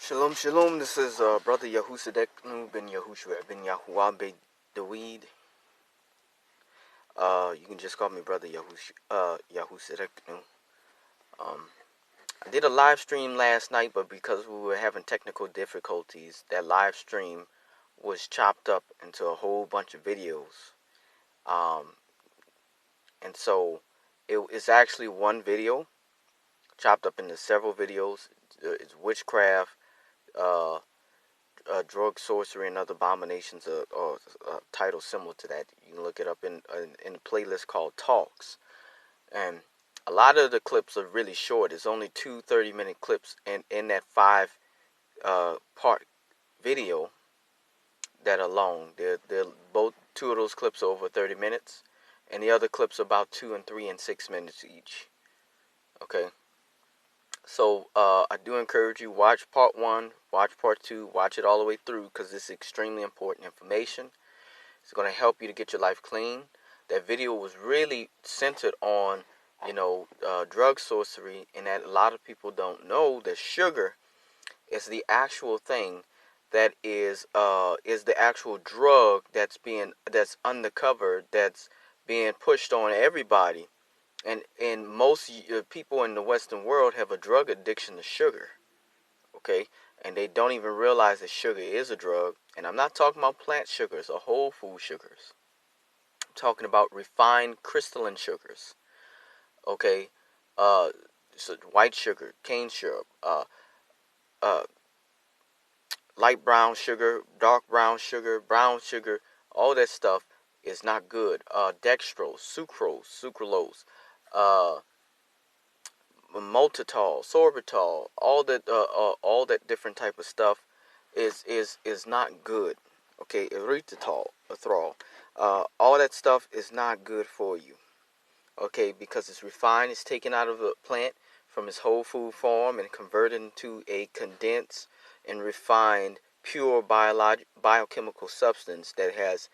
Shalom, shalom. This is brother Yahutsadeqnu Beyt Dawid. You can just call me brother Yahutsadeqnu. I did a live stream last night, but because we were having technical difficulties, that live stream was chopped up into a whole bunch of videos. And so it's actually one video chopped up into several videos. It's witchcraft, drug, sorcery, and other abominations, or title similar to that. You can look it up in a playlist called Talks. And a lot of the clips are really short. It's only 2 30-minute clips, and in that 5-part video that are long. They're both 2 of those clips are over 30 minutes, and the other clips are about 2 and 3 and 6 minutes each. Okay. So I do encourage you, watch part 1, watch part 2, watch it all the way through, because it's extremely important information. It's going to help you to get your life clean. That video was really centered on, drug sorcery, and that a lot of people don't know that sugar is the actual thing that is the actual drug that's undercover, that's being pushed on everybody. And most people in the Western world have a drug addiction to sugar, okay? And they don't even realize that sugar is a drug. And I'm not talking about plant sugars or whole food sugars. I'm talking about refined crystalline sugars, okay? So white sugar, cane syrup, light brown sugar, dark brown sugar, brown sugar, all that stuff is not good. Dextrose, sucralose, maltitol, sorbitol, all that different type of stuff is not good. Okay, erythritol, all that stuff is not good for you. Okay, because it's refined, it's taken out of the plant from its whole food form and converted into a condensed and refined pure biochemical substance that has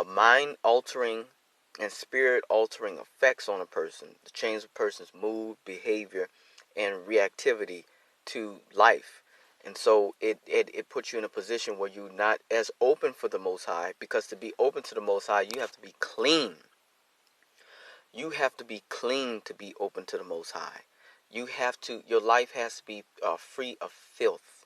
mind altering and spirit altering effects on a person to change a person's mood, behavior, and reactivity to life. And so it puts you in a position where you're not as open for the Most High, because to be open to the Most High, you have to be clean. You have to be clean to be open to the Most High. Your life has to be free of filth.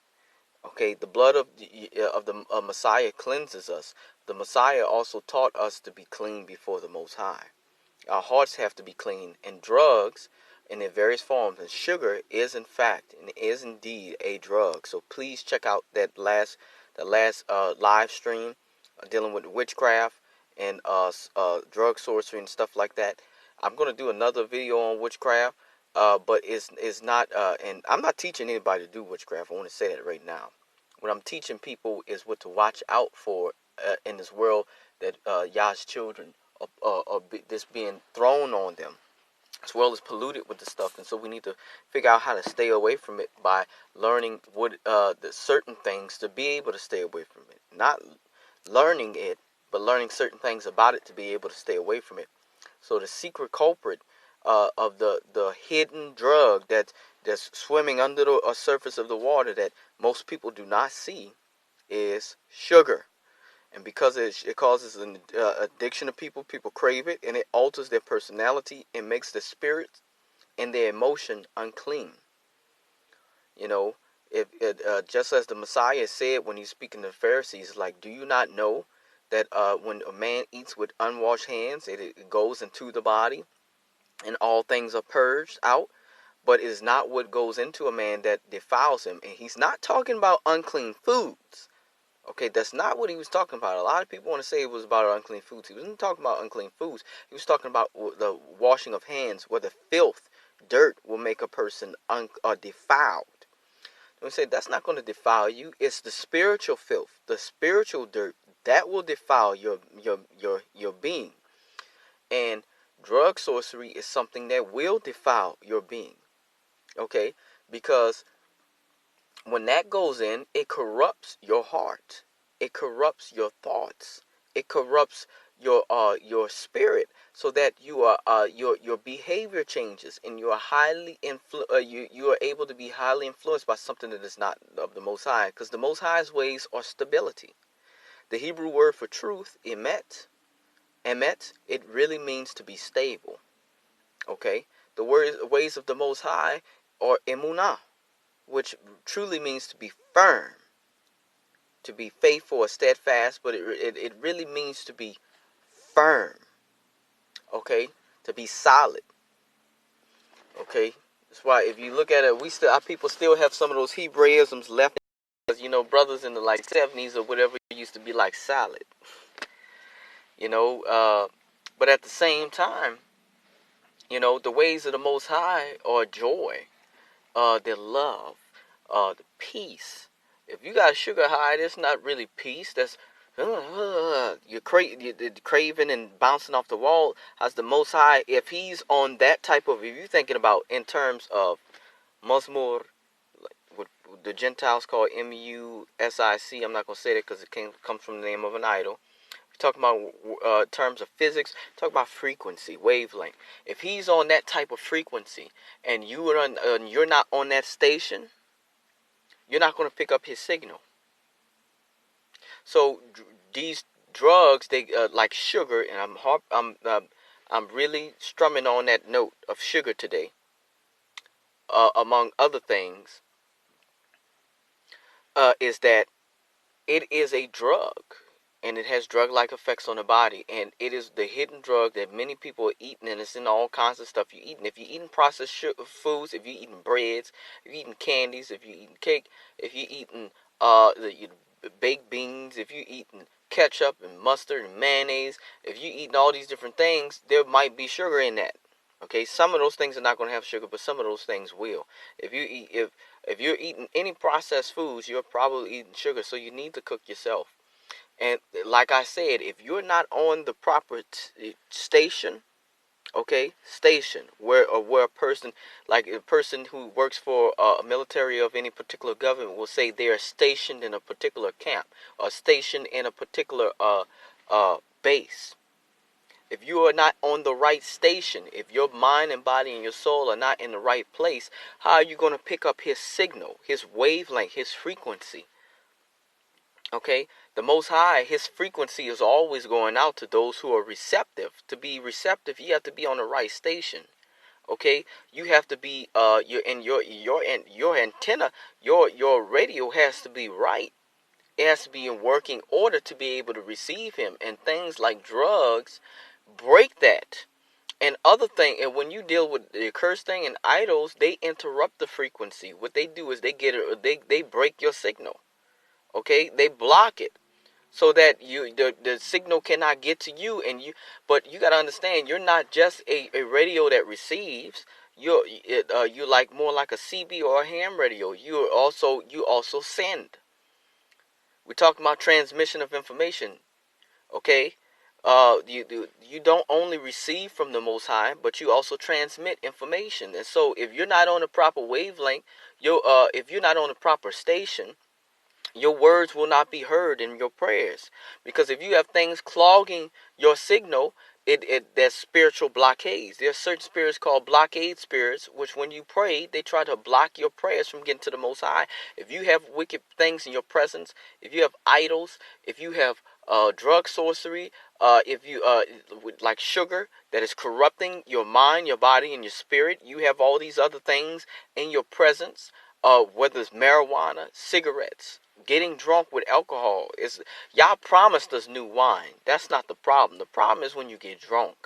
Okay, the blood of the Messiah cleanses us. The Messiah also taught us to be clean before the Most High. Our hearts have to be clean. And drugs, in their various forms, and sugar is in fact and is indeed a drug. So please check out that last live stream dealing with witchcraft and drug sorcery and stuff like that. I'm going to do another video on witchcraft, but it's not. And I'm not teaching anybody to do witchcraft. I want to say that right now. What I'm teaching people is what to watch out for in this world that Yah's children are this being thrown on them. This world is polluted with the stuff, and so we need to figure out how to stay away from it by learning what the certain things to be able to stay away from it. Not learning it, but learning certain things about it to be able to stay away from it. So the secret culprit of the hidden drug that's swimming under the surface of the water that most people do not see is sugar. And because it causes an addiction to people crave it, and it alters their personality and makes the spirit and their emotion unclean. If just as the Messiah said when he's speaking to the Pharisees, like, do you not know that when a man eats with unwashed hands, it goes into the body, and all things are purged out? But it is not what goes into a man that defiles him. And he's not talking about unclean foods. Okay, that's not what he was talking about. A lot of people want to say it was about unclean foods. He wasn't talking about unclean foods. He was talking about the washing of hands, where the filth, dirt, will make a person defiled. We say that's not going to defile you. It's the spiritual filth, the spiritual dirt that will defile your being. And drug sorcery is something that will defile your being. Okay, because when that goes in, it corrupts your heart. It corrupts your thoughts. It corrupts your spirit, so that you are your behavior changes, and you are you are able to be highly influenced by something that is not of the Most High, because the Most High's ways are stability. The Hebrew word for truth, emet, it really means to be stable. Okay, the ways of the Most High are emunah, which truly means to be firm, to be faithful or steadfast, but it really means to be firm. Okay, to be solid. Okay, that's why if you look at it, our people still have some of those Hebraisms left. Because, brothers in the like 70s or whatever used to be like solid. But at the same time, the ways of the Most High are joy, their love, the peace. If you got sugar high, that's not really peace. That's you're craving and bouncing off the wall. As the Most High, if He's on that type of, if you're thinking about in terms of Musmur, like what the Gentiles call music. I'm not gonna say that because it comes from the name of an idol. Talking about terms of physics, talk about frequency, wavelength. If He's on that type of frequency and you're not on that station, you're not going to pick up His signal. So these drugs, they like sugar, and I'm really strumming on that note of sugar today. Among other things, is that it is a drug. And it has drug-like effects on the body. And it is the hidden drug that many people are eating. And it's in all kinds of stuff you're eating. If you're eating processed foods, if you're eating breads, if you're eating candies, if you're eating cake, if you're eating baked beans, if you're eating ketchup and mustard and mayonnaise, if you're eating all these different things, there might be sugar in that. Okay, some of those things are not going to have sugar, but some of those things will. If you're eating any processed foods, you're probably eating sugar. So you need to cook yourself. And like I said, if you're not on the proper station, where a person, like a person who works for a military of any particular government, will say they are stationed in a particular camp or stationed in a particular base. If you are not on the right station, if your mind and body and your soul are not in the right place, how are you going to pick up His signal, His wavelength, His frequency? Okay, the Most High, His frequency is always going out to those who are receptive. To be receptive, you have to be on the right station. Okay, you have to be your antenna, your radio has to be right. It has to be in working order to be able to receive Him. And things like drugs break that. And and when you deal with the accursed thing and idols, they interrupt the frequency. What they do is they break your signal. Okay, they block it so that the signal cannot get to you. But you got to understand, you're not just a radio that receives. You're like more like a CB or a ham radio. You also send. We're talking about transmission of information. Okay, you don't only receive from the Most High, but you also transmit information. And so if you're not on the proper wavelength, if you're not on the proper station, your words will not be heard in your prayers. Because if you have things clogging your signal, there's spiritual blockades. There are certain spirits called blockade spirits, which when you pray, they try to block your prayers from getting to the Most High. If you have wicked things in your presence, if you have idols, if you have drug sorcery, if you like sugar that is corrupting your mind, your body, and your spirit, you have all these other things in your presence, whether it's marijuana, cigarettes, getting drunk with alcohol. Y'all promised us new wine. That's not the problem. The problem is when you get drunk,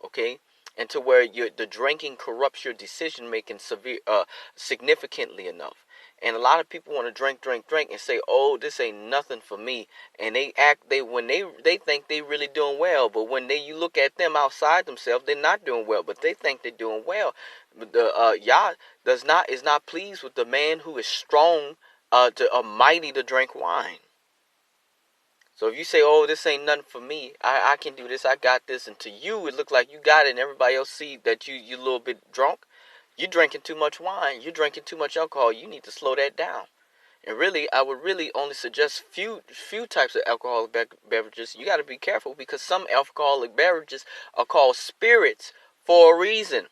okay? And to where the drinking corrupts your decision making significantly enough. And a lot of people want to drink and say, "Oh, this ain't nothing for me." And they think they really doing well, but when you look at them outside themselves, they're not doing well, but they think they're doing well. Yah is not pleased with the man who is strong, mighty to drink wine. So if you say, "Oh, this ain't nothing for me. I can do this. I got this," and to you it look like you got it, and everybody else see that you a little bit drunk. You're drinking too much wine. You're drinking too much alcohol. You need to slow that down. And really, I would really only suggest few types of alcoholic beverages. You got to be careful because some alcoholic beverages are called spirits for a reason.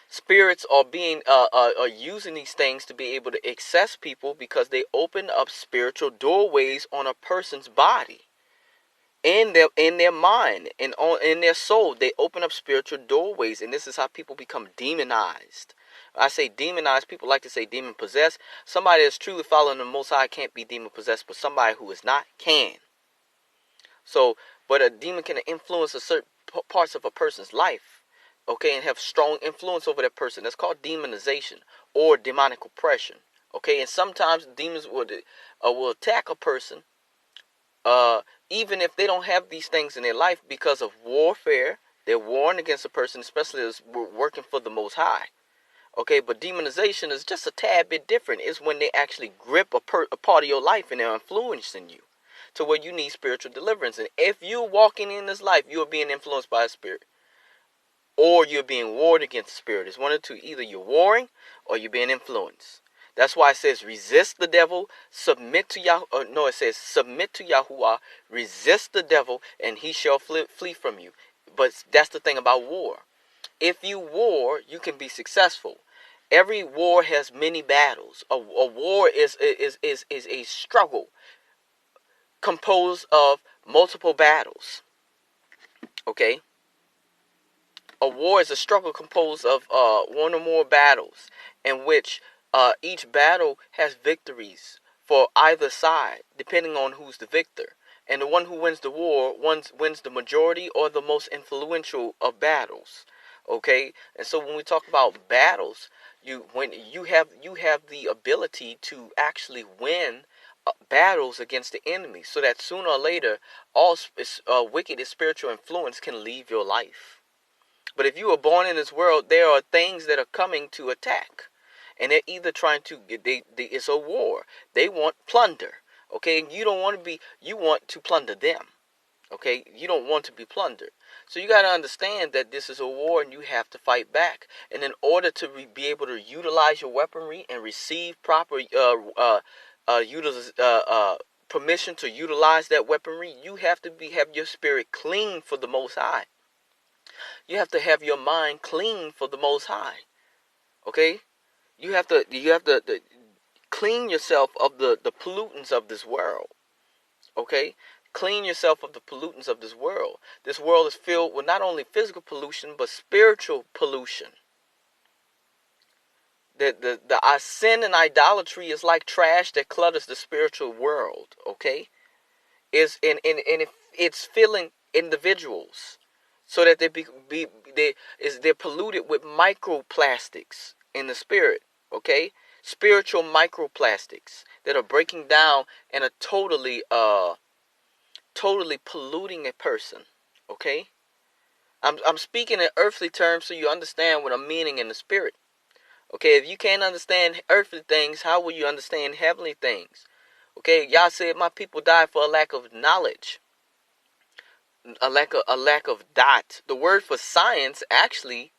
Spirits are are using these things to be able to access people because they open up spiritual doorways on a person's body, in their mind, and in their soul. They open up spiritual doorways, and this is how people become demonized. I say demonized. People like to say demon possessed. Somebody that's truly following the Most High can't be demon possessed, but somebody who is not can. So, but a demon can influence a certain parts of a person's life, okay, and have strong influence over that person. That's called demonization or demonic oppression, okay. And sometimes demons will attack a person, even if they don't have these things in their life, because of warfare. They're warring against a person, especially as we're working for the Most High. Okay, but demonization is just a tad bit different. It's when they actually grip a part of your life and they're influencing you to where you need spiritual deliverance. And if you're walking in this life, you're being influenced by a spirit, or you're being warred against a spirit. It's one of two. Either you're warring or you're being influenced. That's why it says resist the devil, submit to Yahweh. No, it says submit to Yahuwah, resist the devil, and he shall flee from you. But that's the thing about war. If you war, you can be successful. Every war has many battles. A war is a struggle composed of multiple battles. Okay? A war is a struggle composed of one or more battles, in which each battle has victories for either side, depending on who's the victor. And the one who wins the war wins the majority or the most influential of battles. Okay, and so when we talk about battles, you have the ability to actually win battles against the enemy, so that sooner or later all wicked and spiritual influence can leave your life. But if you were born in this world, there are things that are coming to attack, and they're either trying to it's a war. They want plunder. Okay, and you don't want to be. You want to plunder them. Okay, you don't want to be plundered. So you got to understand that this is a war and you have to fight back. And in order to be able to utilize your weaponry and receive proper permission to utilize that weaponry, you have to have your spirit clean for the Most High. You have to have your mind clean for the Most High. Okay, you have to clean yourself of the pollutants of this world. Okay. Clean yourself of the pollutants of this world. This world is filled with not only physical pollution, but spiritual pollution. The sin and idolatry is like trash that clutters the spiritual world. Okay, it's filling individuals so that they're polluted with microplastics in the spirit. Okay, spiritual microplastics that are breaking down and are totally polluting a person. Okay, I'm speaking in earthly terms so you understand what I'm meaning in the spirit. Okay, if you can't understand earthly things, how will you understand heavenly things? Okay, Yah said my people died for a lack of knowledge, a lack of dot. The word for science actually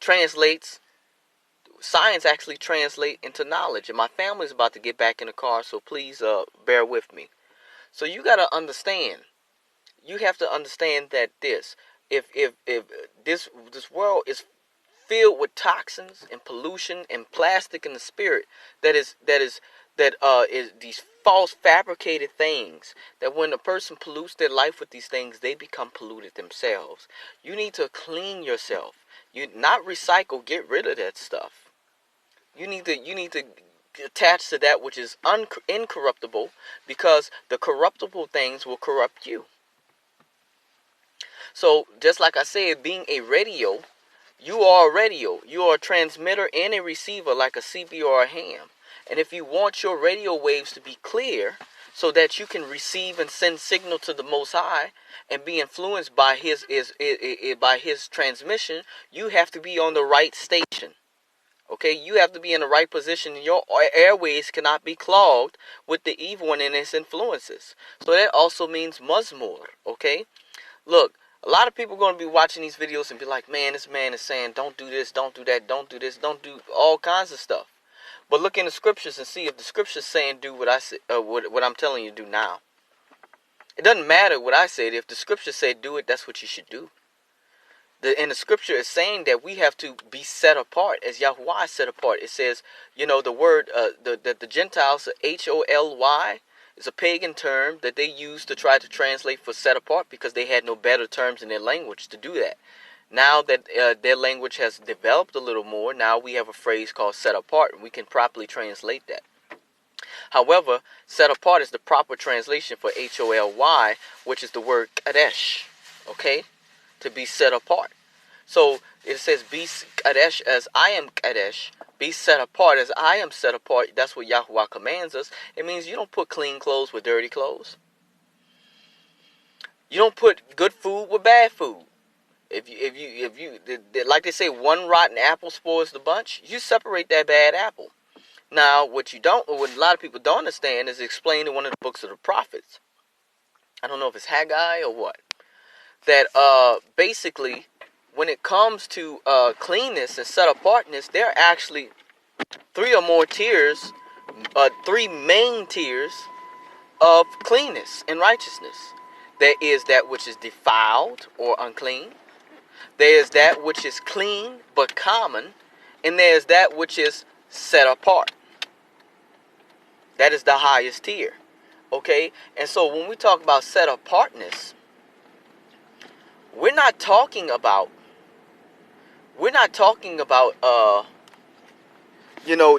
translates into knowledge. And my family's about to get back in the car, so please bear with me. So you got to understand. You have to understand that if this world is filled with toxins and pollution and plastic in the spirit, that is these false fabricated things, that when a person pollutes their life with these things, they become polluted themselves. You need to clean yourself. You not recycle, get rid of that stuff. You need to attach to that which is incorruptible, because the corruptible things will corrupt you. So just like I said, being a radio, you are a radio. You are a transmitter and a receiver, like a CB or a ham. And if you want your radio waves to be clear so that you can receive and send signal to the Most High and be influenced by his transmission, you have to be on the right station. Okay, you have to be in the right position. Your airways cannot be clogged with the evil one and its influences. So that also means mazmur. Okay, look, a lot of people are going to be watching these videos and be like, man, this man is saying don't do this, don't do that, don't do this, don't do all kinds of stuff. But look in the scriptures and see if the scriptures saying do what I say, what I'm telling you to do now. It doesn't matter what I said. If the scriptures say do it, that's what you should do. And the scripture is saying that we have to be set apart, as Yahuwah set apart. It says, the word, the Gentiles, Holy, is a pagan term that they used to try to translate for set apart because they had no better terms in their language to do that. Now that their language has developed a little more, now we have a phrase called set apart, and we can properly translate that. However, set apart is the proper translation for Holy, which is the word Kadesh, okay? To be set apart. So it says, be Kadesh as I am Kadesh. Be set apart as I am set apart. That's what Yahuwah commands us. It means you don't put clean clothes with dirty clothes. You don't put good food with bad food. If you like they say, one rotten apple spoils the bunch. You separate that bad apple. Now, what a lot of people don't understand is explained in one of the books of the prophets. I don't know if it's Haggai or what. That basically, when it comes to cleanness and set apartness, there are actually three or more tiers, three main tiers of cleanness and righteousness. There is that which is defiled or unclean. There is that which is clean but common. And there is that which is set apart. That is the highest tier. Okay? And so when we talk about set apartness, we're not talking about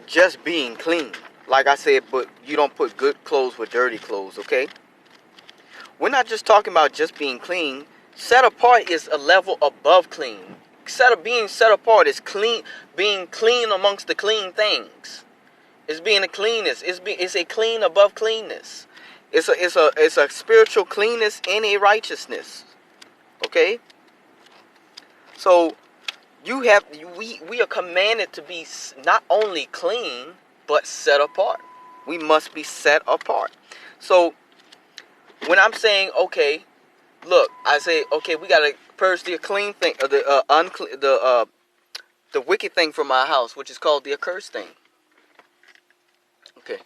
just being clean. Like I said, but you don't put good clothes with dirty clothes, okay? We're not just talking about just being clean. Set apart is a level above clean. Being set apart is being clean amongst the clean things. It's being the cleanest. It's a clean above cleanness. It's a spiritual cleanness and a righteousness. Okay? So we are commanded to be not only clean but set apart. We must be set apart. So when I'm saying, okay, look, I say, okay, we gotta purge the clean thing, the wicked thing from our house, which is called the accursed thing. Okay,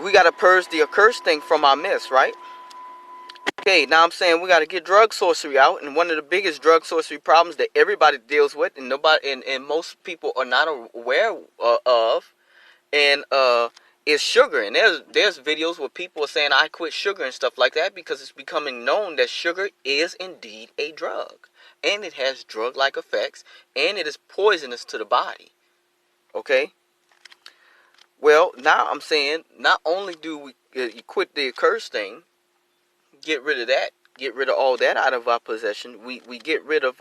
we gotta purge the accursed thing from our midst, right? Okay, now I'm saying we gotta get drug sorcery out, and one of the biggest drug sorcery problems that everybody deals with, and most people are not aware of, and is sugar. And there's videos where people are saying I quit sugar and stuff like that because it's becoming known that sugar is indeed a drug, and it has drug-like effects, and it is poisonous to the body. Okay. Well, now I'm saying not only do we quit the accursed thing, get rid of that, get rid of all that out of our possession. We get rid of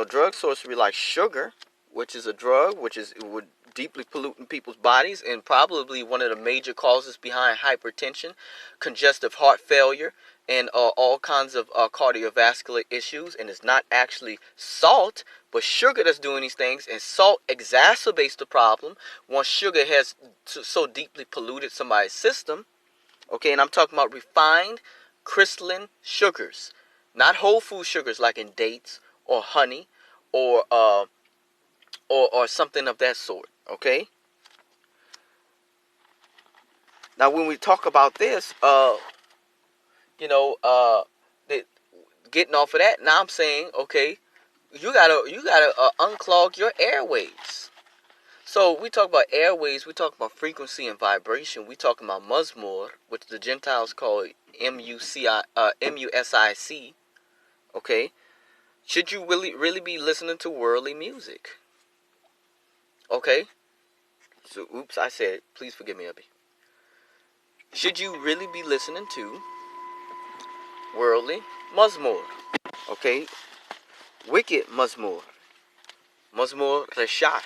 drug sorcery like sugar, which is a drug which would deeply polluting people's bodies and probably one of the major causes behind hypertension, congestive heart failure, and all kinds of cardiovascular issues. And it's not actually salt, but sugar that's doing these things. And salt exacerbates the problem once sugar has so deeply polluted somebody's system. Okay, and I'm talking about refined crystalline sugars, not whole food sugars like in dates or honey or something of that sort. Okay. Now, when we talk about this, getting off of that, now I'm saying, okay, you gotta unclog your airways. So we talk about airways, we talk about frequency and vibration. We talk about Muzmor, which the Gentiles call Music. Okay, should you really be listening to worldly music? Okay. So, oops, I said it. Please forgive me, Abby. Should you really be listening to worldly Muzmor? Okay. Wicked Muzmor. Muzmor Resha.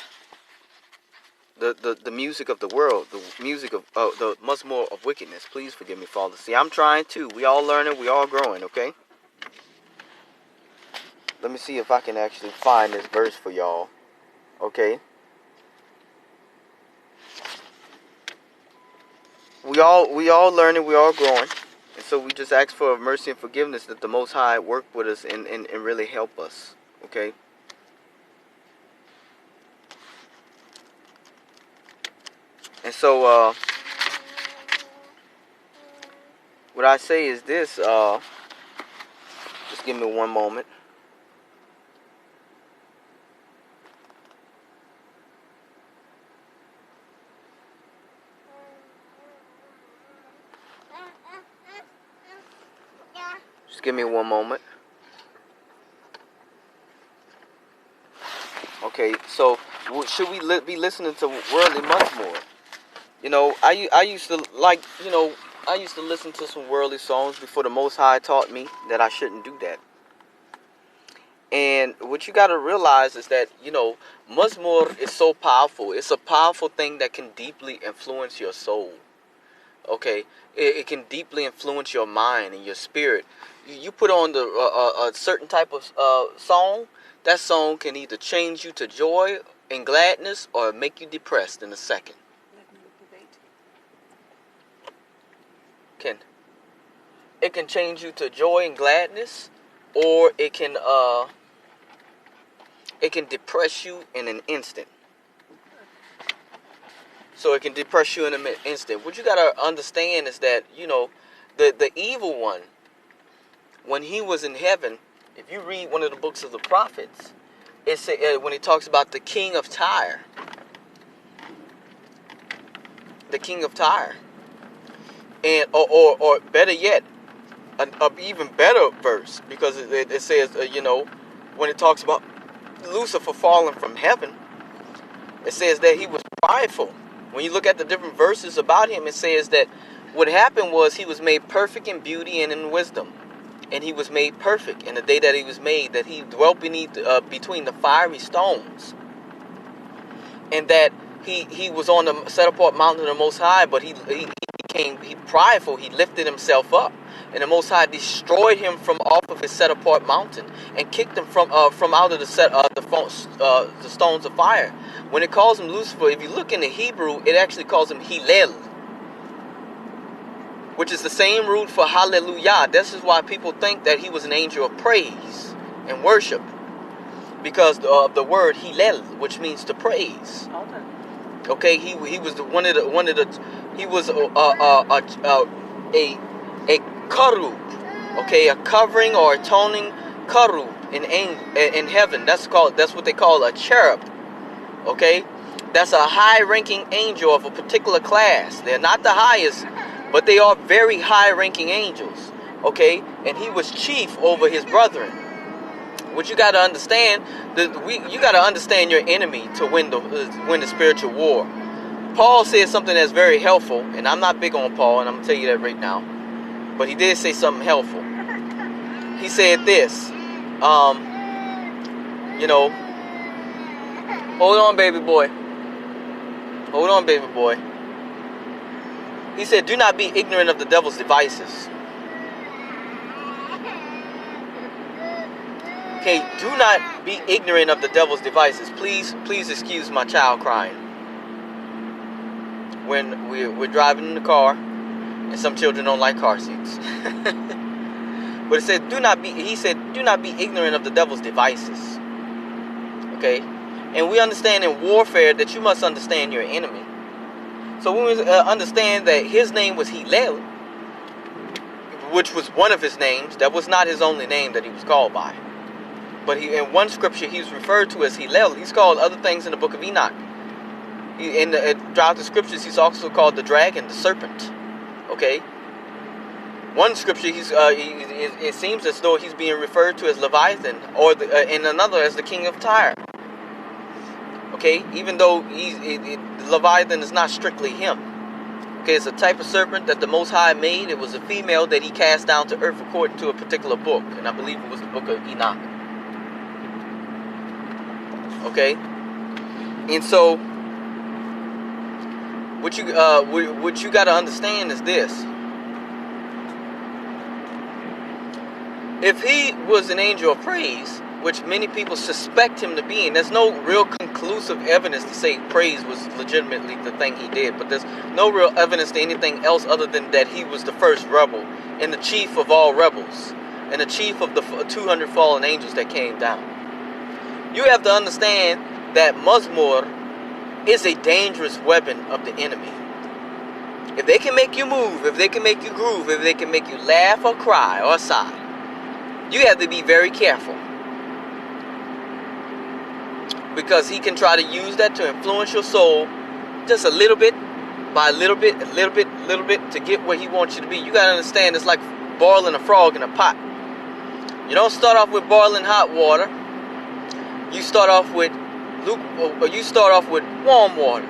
The music of the world. The music of the Muzmor of wickedness. Please forgive me, Father. See, I'm trying too. We all learning. We all growing, okay? Let me see if I can actually find this verse for y'all. Okay. We all learning, we all growing. And so we just ask for mercy and forgiveness that the Most High work with us and really help us. Okay? And so, what I say is this, just give me one moment. Just give me one moment. Okay, so should we be listening to worldly much more? You know, I used to like, I used to listen to some worldly songs before the Most High taught me that I shouldn't do that. And what you got to realize is that, Mazmur is so powerful. It's a powerful thing that can deeply influence your soul. Okay, it can deeply influence your mind and your spirit. You put on a certain type of song. That song can either change you to joy and gladness or make you depressed in a second. It can change you to joy and gladness, or it can depress you in an instant. So it can depress you in an instant. What you gotta understand is that, the evil one, when he was in heaven, if you read one of the books of the prophets, when he talks about the king of Tyre, and or better yet, an even better verse, because it says, when it talks about Lucifer falling from heaven, it says that he was prideful. When you look at the different verses about him, it says that what happened was he was made perfect in beauty and in wisdom. And he was made perfect in the day that he was made, that he dwelt between the fiery stones. And that he was on the set apart mountain of the Most High, but he became prideful. He lifted himself up. And the Most High destroyed him from off of his set apart mountain and kicked him from out of the stones of fire. When it calls him Lucifer, if you look in the Hebrew, it actually calls him Hillel, which is the same root for hallelujah. This is why people think that he was an angel of praise and worship, because of the word Hillel, which means to praise. Okay, he was he was a karub, okay, a covering or atoning karub in heaven. That's what they call a cherub. Okay, that's a high-ranking angel of a particular class. They're not the highest, but they are very high-ranking angels. Okay, and he was chief over his brethren. What you got to understand, you got to understand your enemy to win the spiritual war. Paul said something that's very helpful, and I'm not big on Paul, and I'm gonna tell you that right now. But he did say something helpful. He said this, hold on, baby boy. Hold on, baby boy. He said, do not be ignorant of the devil's devices. Okay, do not be ignorant of the devil's devices. Please excuse my child crying. When we're driving in the car, and some children don't like car seats. But it said, do not be ignorant of the devil's devices. Okay? And we understand in warfare that you must understand your enemy. So when we understand that his name was Hillel, which was one of his names, that was not his only name that he was called by. But in one scripture, he's referred to as Hillel. He's called other things in the book of Enoch. Throughout the scriptures, he's also called the dragon, the serpent. Okay? One scripture, it seems as though he's being referred to as Leviathan, or in another as the king of Tyre. Okay? Even though Leviathan is not strictly him. Okay, it's a type of serpent that the Most High made. It was a female that he cast down to earth according to a particular book. And I believe it was the book of Enoch. Okay? And so, what you got to understand is this. If he was an angel of praise, which many people suspect him to be, and there's no real conclusive evidence to say praise was legitimately the thing he did, but there's no real evidence to anything else other than that he was the first rebel and the chief of all rebels and the chief of the 200 fallen angels that came down. You have to understand that Mazmur is a dangerous weapon of the enemy. If they can make you move, if they can make you groove, if they can make you laugh or cry or sigh, you have to be very careful. Because he can try to use that to influence your soul just a little bit, by a little bit, to get where he wants you to be. You got to understand, it's like boiling a frog in a pot. You don't start off with boiling hot water. You start off with warm water,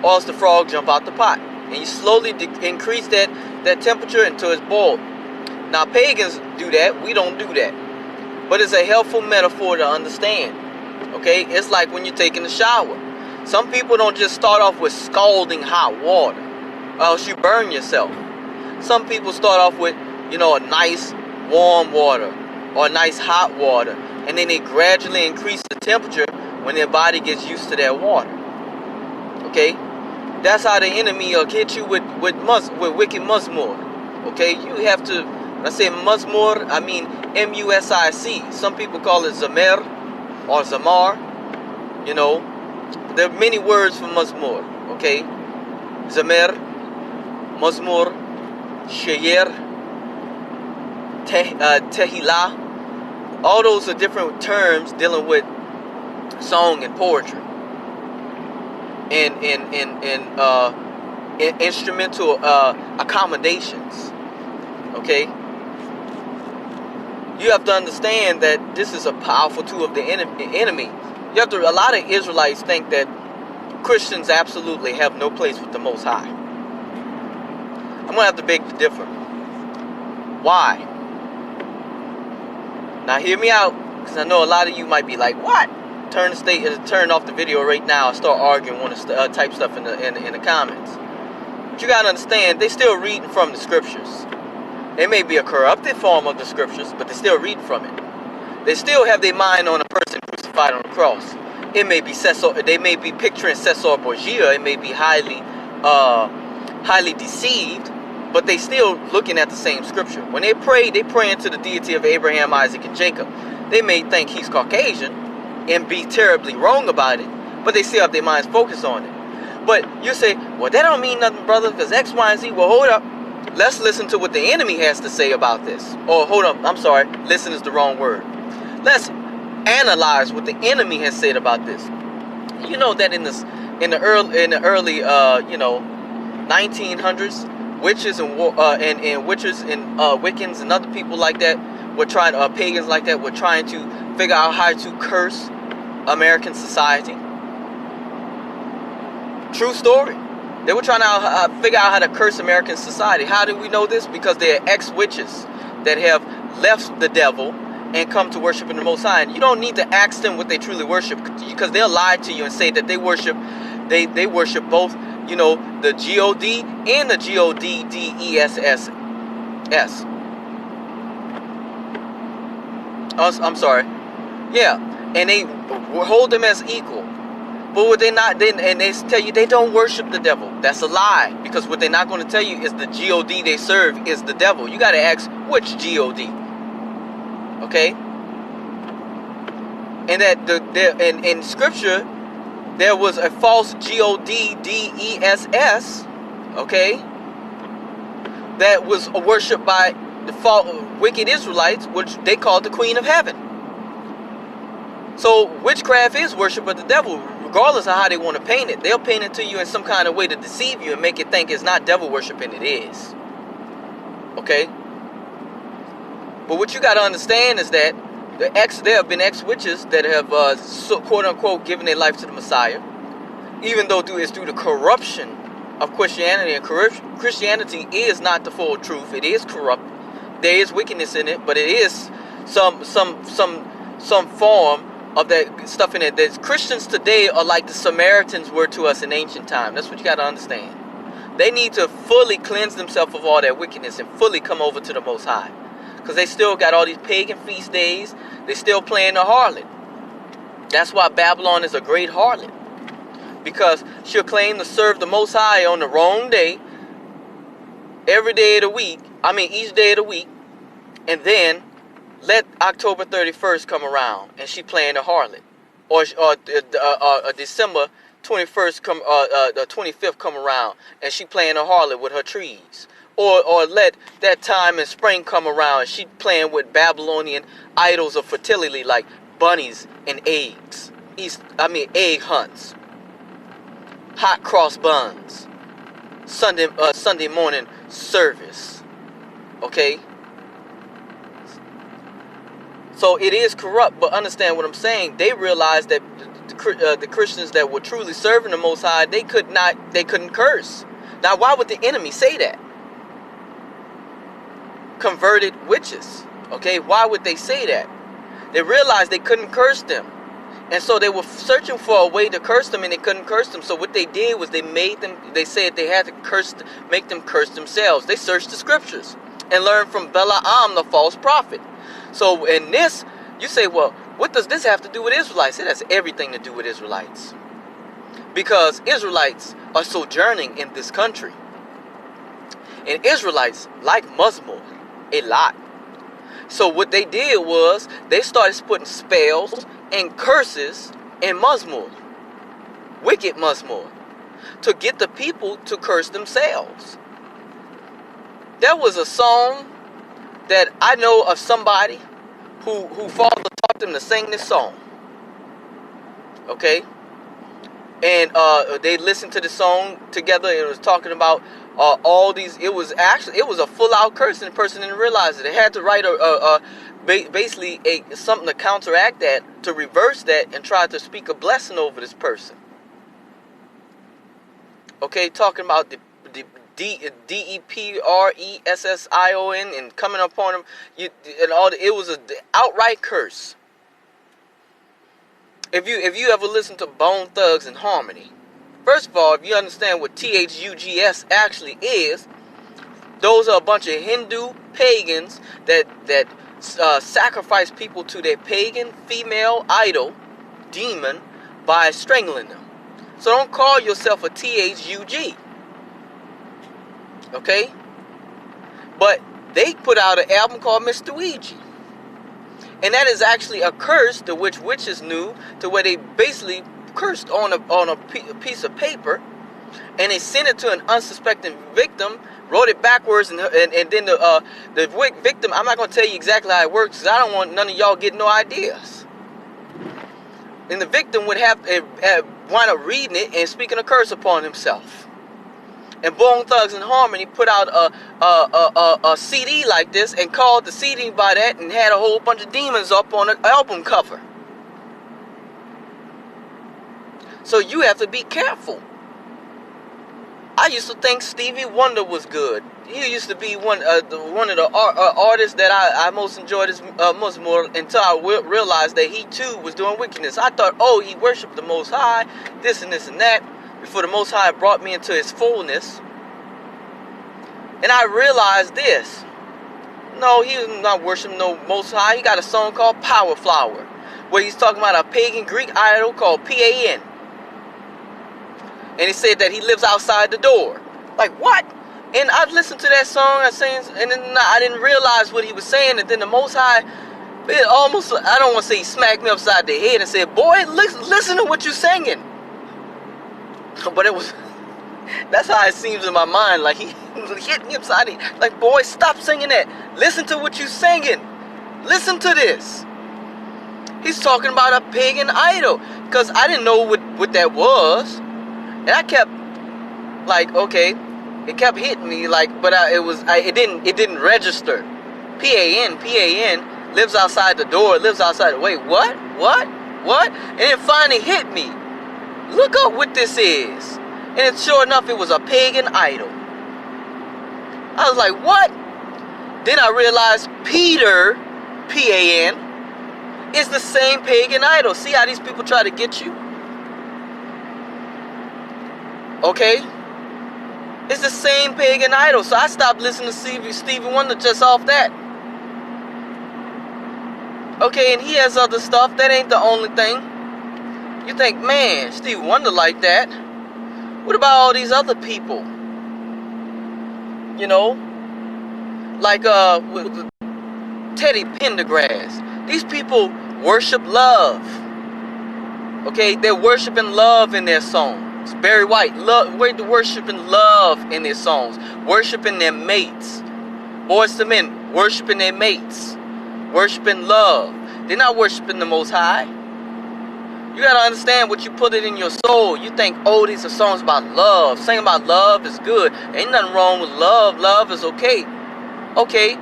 or else the frog jump out the pot. And you slowly increase that temperature until it's boiled. Now pagans do that. We don't do that. But it's a helpful metaphor to understand. Okay? It's like when you're taking a shower. Some people don't just start off with scalding hot water, or else you burn yourself. Some people start off with, a nice warm water or nice hot water, and then they gradually increase the temperature when their body gets used to that water. Okay? That's how the enemy will hit you with wicked musmur. Okay? You have to, when I say musmur, I mean M-U-S-I-C. Some people call it zamer or zamar. There are many words for mazmur, okay? Zamer, mazmur, shayer, tehillah. All those are different terms dealing with song and poetry. And instrumental accommodations, okay? You have to understand that this is a powerful tool of the enemy. A lot of Israelites think that Christians absolutely have no place with the Most High. I'm going to have to beg to differ. Why? Now hear me out, because I know a lot of you might be like, what? Turn off the video right now and start arguing, want to type stuff in the comments. But you got to understand, they still reading from the scriptures. It may be a corrupted form of the scriptures, but they still read from it. They still have their mind on a person crucified on the cross. It may be they may be picturing Caesar Borgia. It may be highly deceived, but they still looking at the same scripture. When they pray, they praying to the deity of Abraham, Isaac, and Jacob. They may think he's Caucasian and be terribly wrong about it, but they still have their minds focused on it. But you say, well, that don't mean nothing, brother, because X, Y, and Z. Well, hold up. Let's listen to what the enemy has to say about this. Oh, hold up. I'm sorry. Listen is the wrong word. Let's analyze what the enemy has said about this. You know that in the early 1900s, witches and Wiccans and other people like that were trying, pagans like that were trying to figure out how to curse American society. True story. They were trying to figure out how to curse American society. How do we know this? Because they're ex-witches that have left the devil and come to worship in the Most High. And you don't need to ask them what they truly worship, because they'll lie to you and say that they worship both, the G-O-D and the G-O-D-D-E-S-S. I'm sorry. Yeah, and they hold them as equal. But what they not, and they tell you they don't worship the devil. That's a lie, because what they're not going to tell you is the G-O-D they serve is the devil. You got to ask which G-O-D. Okay? And that in scripture there was a false G-O-D-D-E-S-S, okay, that was worshipped by the wicked Israelites, which they called the Queen of Heaven. So witchcraft is worship of the devil, regardless of how they want to paint it. They'll paint it to you in some kind of way to deceive you and make you think it's not devil worship, and it is. Okay? But what you got to understand is that there have been ex-witches that have, quote-unquote, given their life to the Messiah, even though it's through the corruption of Christianity. And Christianity is not the full truth. It is corrupt. There is wickedness in it, but it is some form of that stuff in it. That Christians today are like the Samaritans were to us in ancient time. That's what you got to understand. They need to fully cleanse themselves of all that wickedness and fully come over to the Most High. Because they still got all these pagan feast days. They still playing the harlot. That's why Babylon is a great harlot. Because she'll claim to serve the Most High on the wrong day, every day of the week. I mean, each day of the week. And then let October 31st come around and she playing the harlot. Or December 21st come the 25th come around and she playing a harlot with her trees, or let that time in spring come around and she playing with Babylonian idols of fertility like bunnies and eggs, egg hunts, hot cross buns, Sunday morning service. Okay, so it is corrupt, but understand what I'm saying. They realized that the Christians that were truly serving the Most High, they couldn't curse. Now, why would the enemy say that? Converted witches. Okay, why would they say that? They realized they couldn't curse them, and so they were searching for a way to curse them, and they couldn't curse them. So what they did was they said they had to make them curse themselves. They searched the scriptures and learned from Balaam, the false prophet. So in this, you say, well, what does this have to do with Israelites? It has everything to do with Israelites, because Israelites are sojourning in this country, and Israelites like Muslim a lot. So what they did was they started putting spells and curses in Muslim, wicked Muslim, to get the people to curse themselves. There was a song that I know of somebody who father taught them to sing this song. Okay? And they listened to the song together, and it was talking about all these. It was a full out curse, and the person didn't realize it. They had to write basically something to counteract that, to reverse that, and try to speak a blessing over this person. Okay, talking about the DEPRESSION and coming upon him, it was an outright curse. If you ever listen to Bone Thugs and Harmony, first of all, if you understand what THUGS actually is, those are a bunch of Hindu pagans that sacrifice people to their pagan female idol demon by strangling them. So don't call yourself a THUG. Okay? But they put out an album called Mr. Ouija. And that is actually a curse to which witches knew, to where they basically cursed on a piece of paper, and they sent it to an unsuspecting victim, wrote it backwards, and then the victim, I'm not going to tell you exactly how it works, because I don't want none of y'all getting no ideas. And the victim would have wind up reading it and speaking a curse upon himself. And Bone Thugs and Harmony put out a CD like this and called the CD by that, and had a whole bunch of demons up on the album cover. So you have to be careful. I used to think Stevie Wonder was good. He used to be one of the artists that I most enjoyed as Muslim, until I realized that he too was doing wickedness. I thought, oh, he worshipped the Most High, this and this and that, before the Most High brought me into his fullness. And I realized this. No, he was not worshiping no Most High. He got a song called Power Flower, where he's talking about a pagan Greek idol called Pan. And he said that he lives outside the door. Like, what? And I listened to that song, and then I didn't realize what he was saying. And then the Most High, it almost, I don't want to say he smacked me upside the head and said, boy, listen to what you're singing. But it was, that's how it seems in my mind. Like, he hit me upside the head. Like, boy, stop singing that. Listen to what you're singing. Listen to this. He's talking about a pagan idol. Because I didn't know what that was. And I kept, like, okay, it kept hitting me, like, but it didn't register. Pan, lives outside the door, lives outside. Wait, what? And it finally hit me. Look up what this is. And sure enough, it was a pagan idol. I was like, what? Then I realized Peter, Pan, is the same pagan idol. See how these people try to get you? Okay? It's the same pagan idol. So I stopped listening to Stevie Wonder just off that. Okay, and he has other stuff. That ain't the only thing. You think, man, Stevie Wonder like that. What about all these other people? You know? Like Teddy Pendergrass. These people worship love. Okay, they're worshiping love in their songs. Barry White, we're worshiping love in their songs. Worshiping their mates. Boys to Men, worshiping their mates. Worshiping love. They're not worshiping the Most High. You gotta understand what you put it in your soul. You think, oh, these are songs about love. Singing about love is good. Ain't nothing wrong with love. Love is okay. Okay.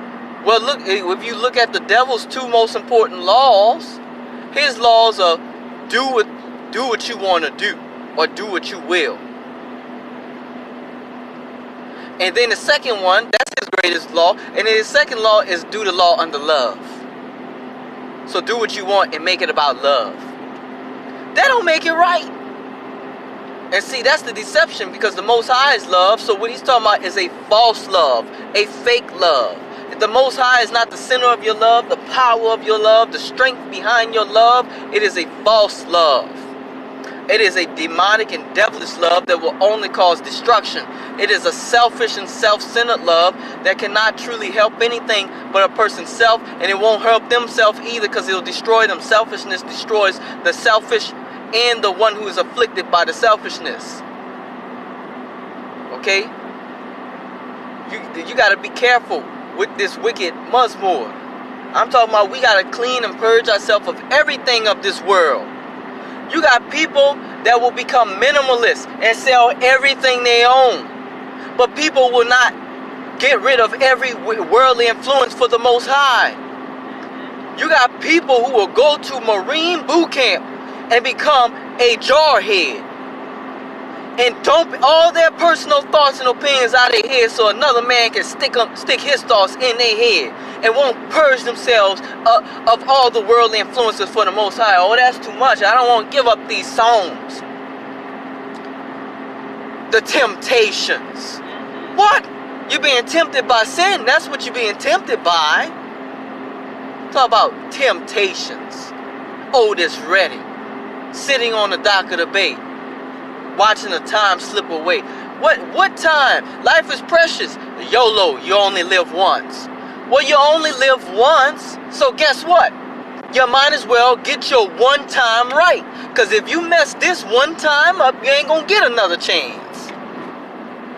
Well, look, if you look at the devil's two most important laws, his laws are do what you want to do, or do what you will. And then the second one, that's his greatest law. And then his second law is do the law under love. So do what you want and make it about love. That don't make it right. And see, that's the deception, because the Most High is love. So what he's talking about is a false love, a fake love. If the Most High is not the center of your love, the power of your love, the strength behind your love, it is a false love. It is a demonic and devilish love that will only cause destruction. It is a selfish and self-centered love that cannot truly help anything but a person's self, and it won't help themselves either, because it'll destroy them. Selfishness destroys the selfish and the one who is afflicted by the selfishness. Okay? You got to be careful with this wicked Musmore. I'm talking about we got to clean and purge ourselves of everything of this world. You got people that will become minimalists and sell everything they own. But people will not get rid of every worldly influence for the Most High. You got people who will go to Marine boot camp and become a jarhead and dump all their personal thoughts and opinions out of their head so another man can stick his thoughts in their head and won't purge themselves of all the worldly influences for the Most High. Oh, that's too much. I don't want to give up these songs. The temptations. What? You're being tempted by sin. That's what you're being tempted by. Talk about temptations. Otis Redding, sitting on the dock of the bay, watching the time slip away. What time? Life is precious. YOLO, you only live once. Well, you only live once, so guess what? You might as well get your one time right. Because if you mess this one time up, you ain't going to get another chance.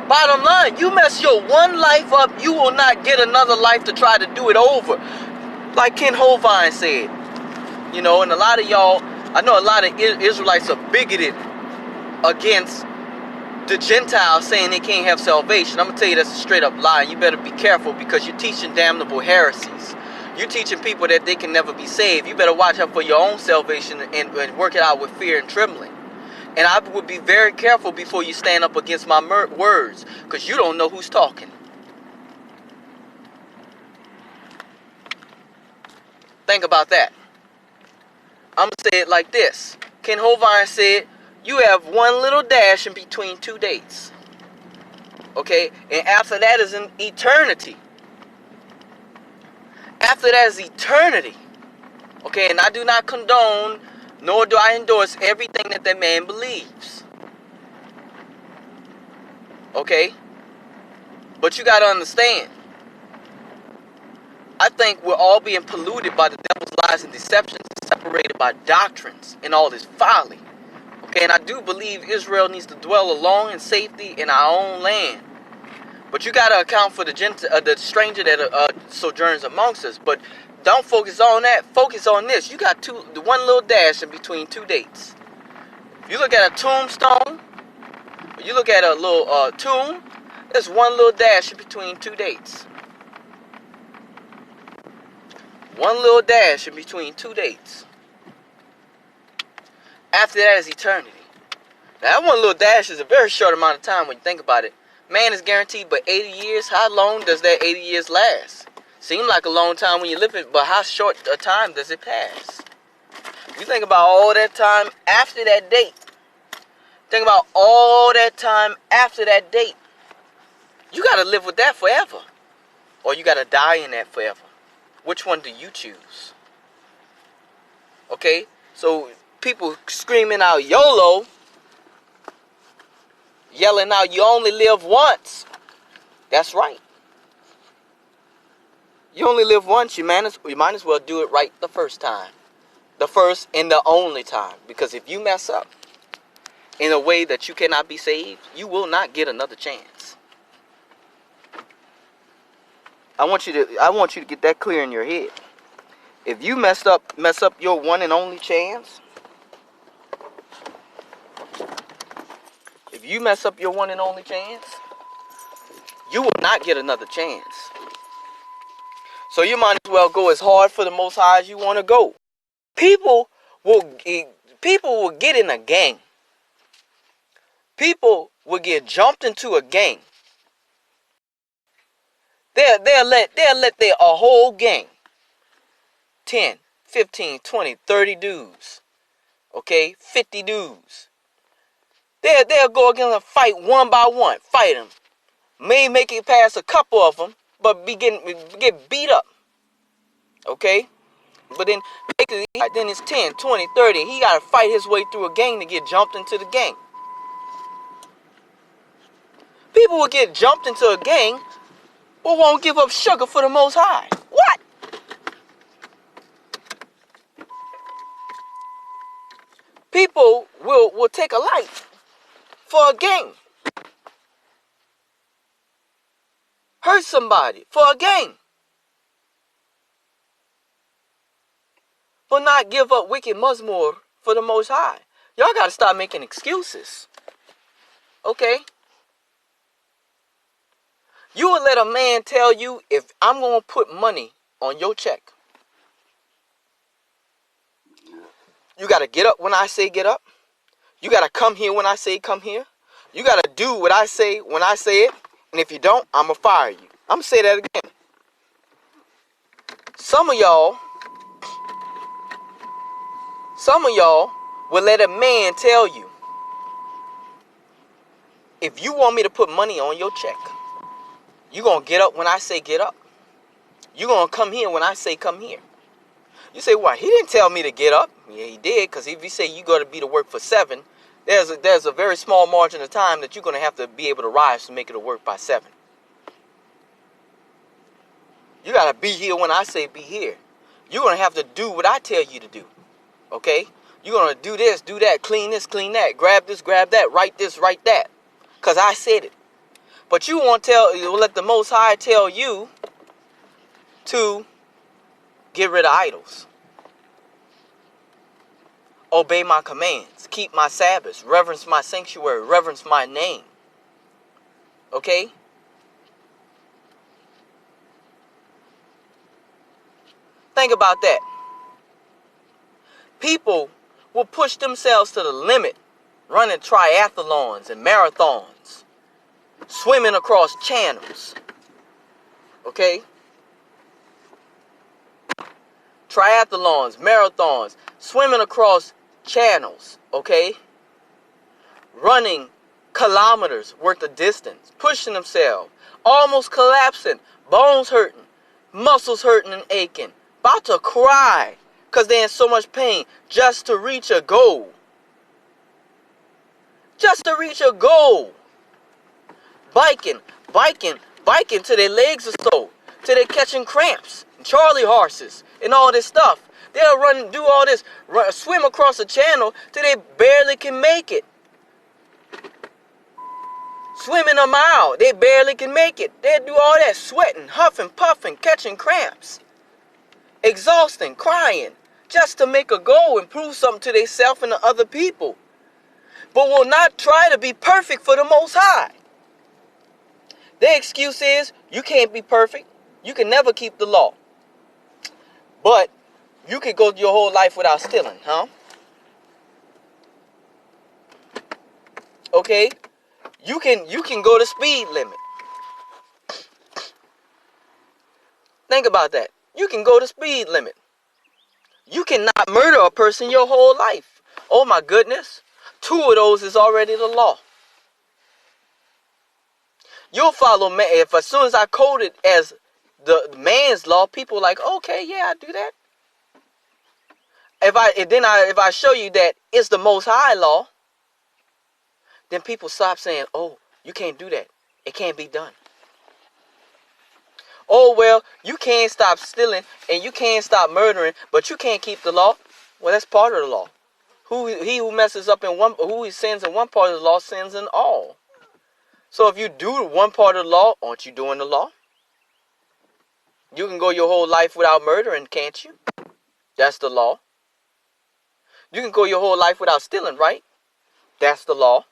Bottom line, you mess your one life up, you will not get another life to try to do it over. Like Ken Hovine said. You know, and a lot of y'all, I know a lot of Israelites are bigoted against the Gentiles, saying they can't have salvation. I'm going to tell you that's a straight up lie. You better be careful, because you're teaching damnable heresies. You're teaching people that they can never be saved. You better watch out for your own salvation and work it out with fear and trembling. And I would be very careful before you stand up against my words, because you don't know who's talking. Think about that. I'm going to say it like this. Ken Hovine said, you have one little dash in between two dates. Okay? And after that is an eternity. After that is eternity. Okay? And I do not condone, nor do I endorse everything that man believes. Okay? But you got to understand. I think we're all being polluted by the devil's lies and deceptions, separated by doctrines and all this folly. Okay, and I do believe Israel needs to dwell alone in safety in our own land. But you got to account for the stranger that sojourns amongst us. But don't focus on that. Focus on this. You got one little dash in between two dates. If you look at a tombstone, or you look at a little tomb, there's one little dash in between two dates. One little dash in between two dates. After that is eternity. Now, that one little dash is a very short amount of time when you think about it. Man is guaranteed but 80 years. How long does that 80 years last? Seems like a long time when you live it, but how short a time does it pass? You think about all that time after that date. Think about all that time after that date. You got to live with that forever. Or you got to die in that forever. Which one do you choose? Okay? So people screaming out YOLO, yelling out you only live once. That's right. You only live once. You might as well do it right the first time. the first and the only time. Because if you mess up in a way that you cannot be saved, you will not get another chance. I want you to get that clear in your head. If you mess up your one and only chance, if you mess up your one and only chance, you will not get another chance. So you might as well go as hard for the Most High as you want to go. People will get in a gang. People will get jumped into a gang. They'll let their a whole gang, 10, 15, 20, 30 dudes, okay, 50 dudes. They'll go against and fight one by one, fight them. May make it past a couple of them, but get beat up, okay? But then it's 10, 20, 30. He got to fight his way through a gang to get jumped into the gang. People will get jumped into a gang but won't give up sugar for the Most High. What? People will take a life for a gang. Hurt somebody for a gang. But not give up wicked Musmore for the Most High. Y'all got to stop making excuses. Okay? You will let a man tell you, if I'm going to put money on your check, you got to get up when I say get up. You got to come here when I say come here. You got to do what I say when I say it. And if you don't, I'm going to fire you. I'm going to say that again. Some of y'all will let a man tell you, if you want me to put money on your check, you're going to get up when I say get up. You're going to come here when I say come here. You say, well, he didn't tell me to get up. Yeah, he did, because if you say you got to be to work for 7, there's a very small margin of time that you're going to have to be able to rise to make it to work by 7. You got to be here when I say be here. You're going to have to do what I tell you to do. Okay? You're going to do this, do that, clean this, clean that, grab this, grab that, write this, write that. Because I said it. But you let the Most High tell you to get rid of idols. Obey my commands. Keep my Sabbaths. Reverence my sanctuary. Reverence my name. Okay? Think about that. People will push themselves to the limit, running triathlons and marathons, swimming across channels. Okay? Triathlons, marathons, swimming across channels. Okay? Running kilometers worth of distance, pushing themselves, almost collapsing, bones hurting, muscles hurting and aching, about to cry because they're in so much pain just to reach a goal. Just to reach a goal. Biking till their legs are sore, till they're catching cramps, and Charlie horses, and all this stuff. They'll run, do all this, swim across a channel till they barely can make it. Swimming a mile, they barely can make it. They'll do all that sweating, huffing, puffing, catching cramps, exhausting, crying, just to make a goal and prove something to themselves and to other people. But will not try to be perfect for the Most High. Their excuse is, you can't be perfect. You can never keep the law. But you could go your whole life without stealing, huh? Okay? You can go the speed limit. Think about that. You can go the speed limit. You cannot murder a person your whole life. Oh my goodness. 2 of those is already the law. You'll follow man. If as soon as I code it as the man's law, people are like, okay, yeah, I do that. If I show you that it's the Most High law, then people stop saying, oh, you can't do that. It can't be done. Oh, well, you can't stop stealing and you can't stop murdering, but you can't keep the law. Well, that's part of the law. He who messes up in one, who he sins in one part of the law, sins in all. So if you do one part of the law, aren't you doing the law? You can go your whole life without murdering, can't you? That's the law. You can go your whole life without stealing, right? That's the law.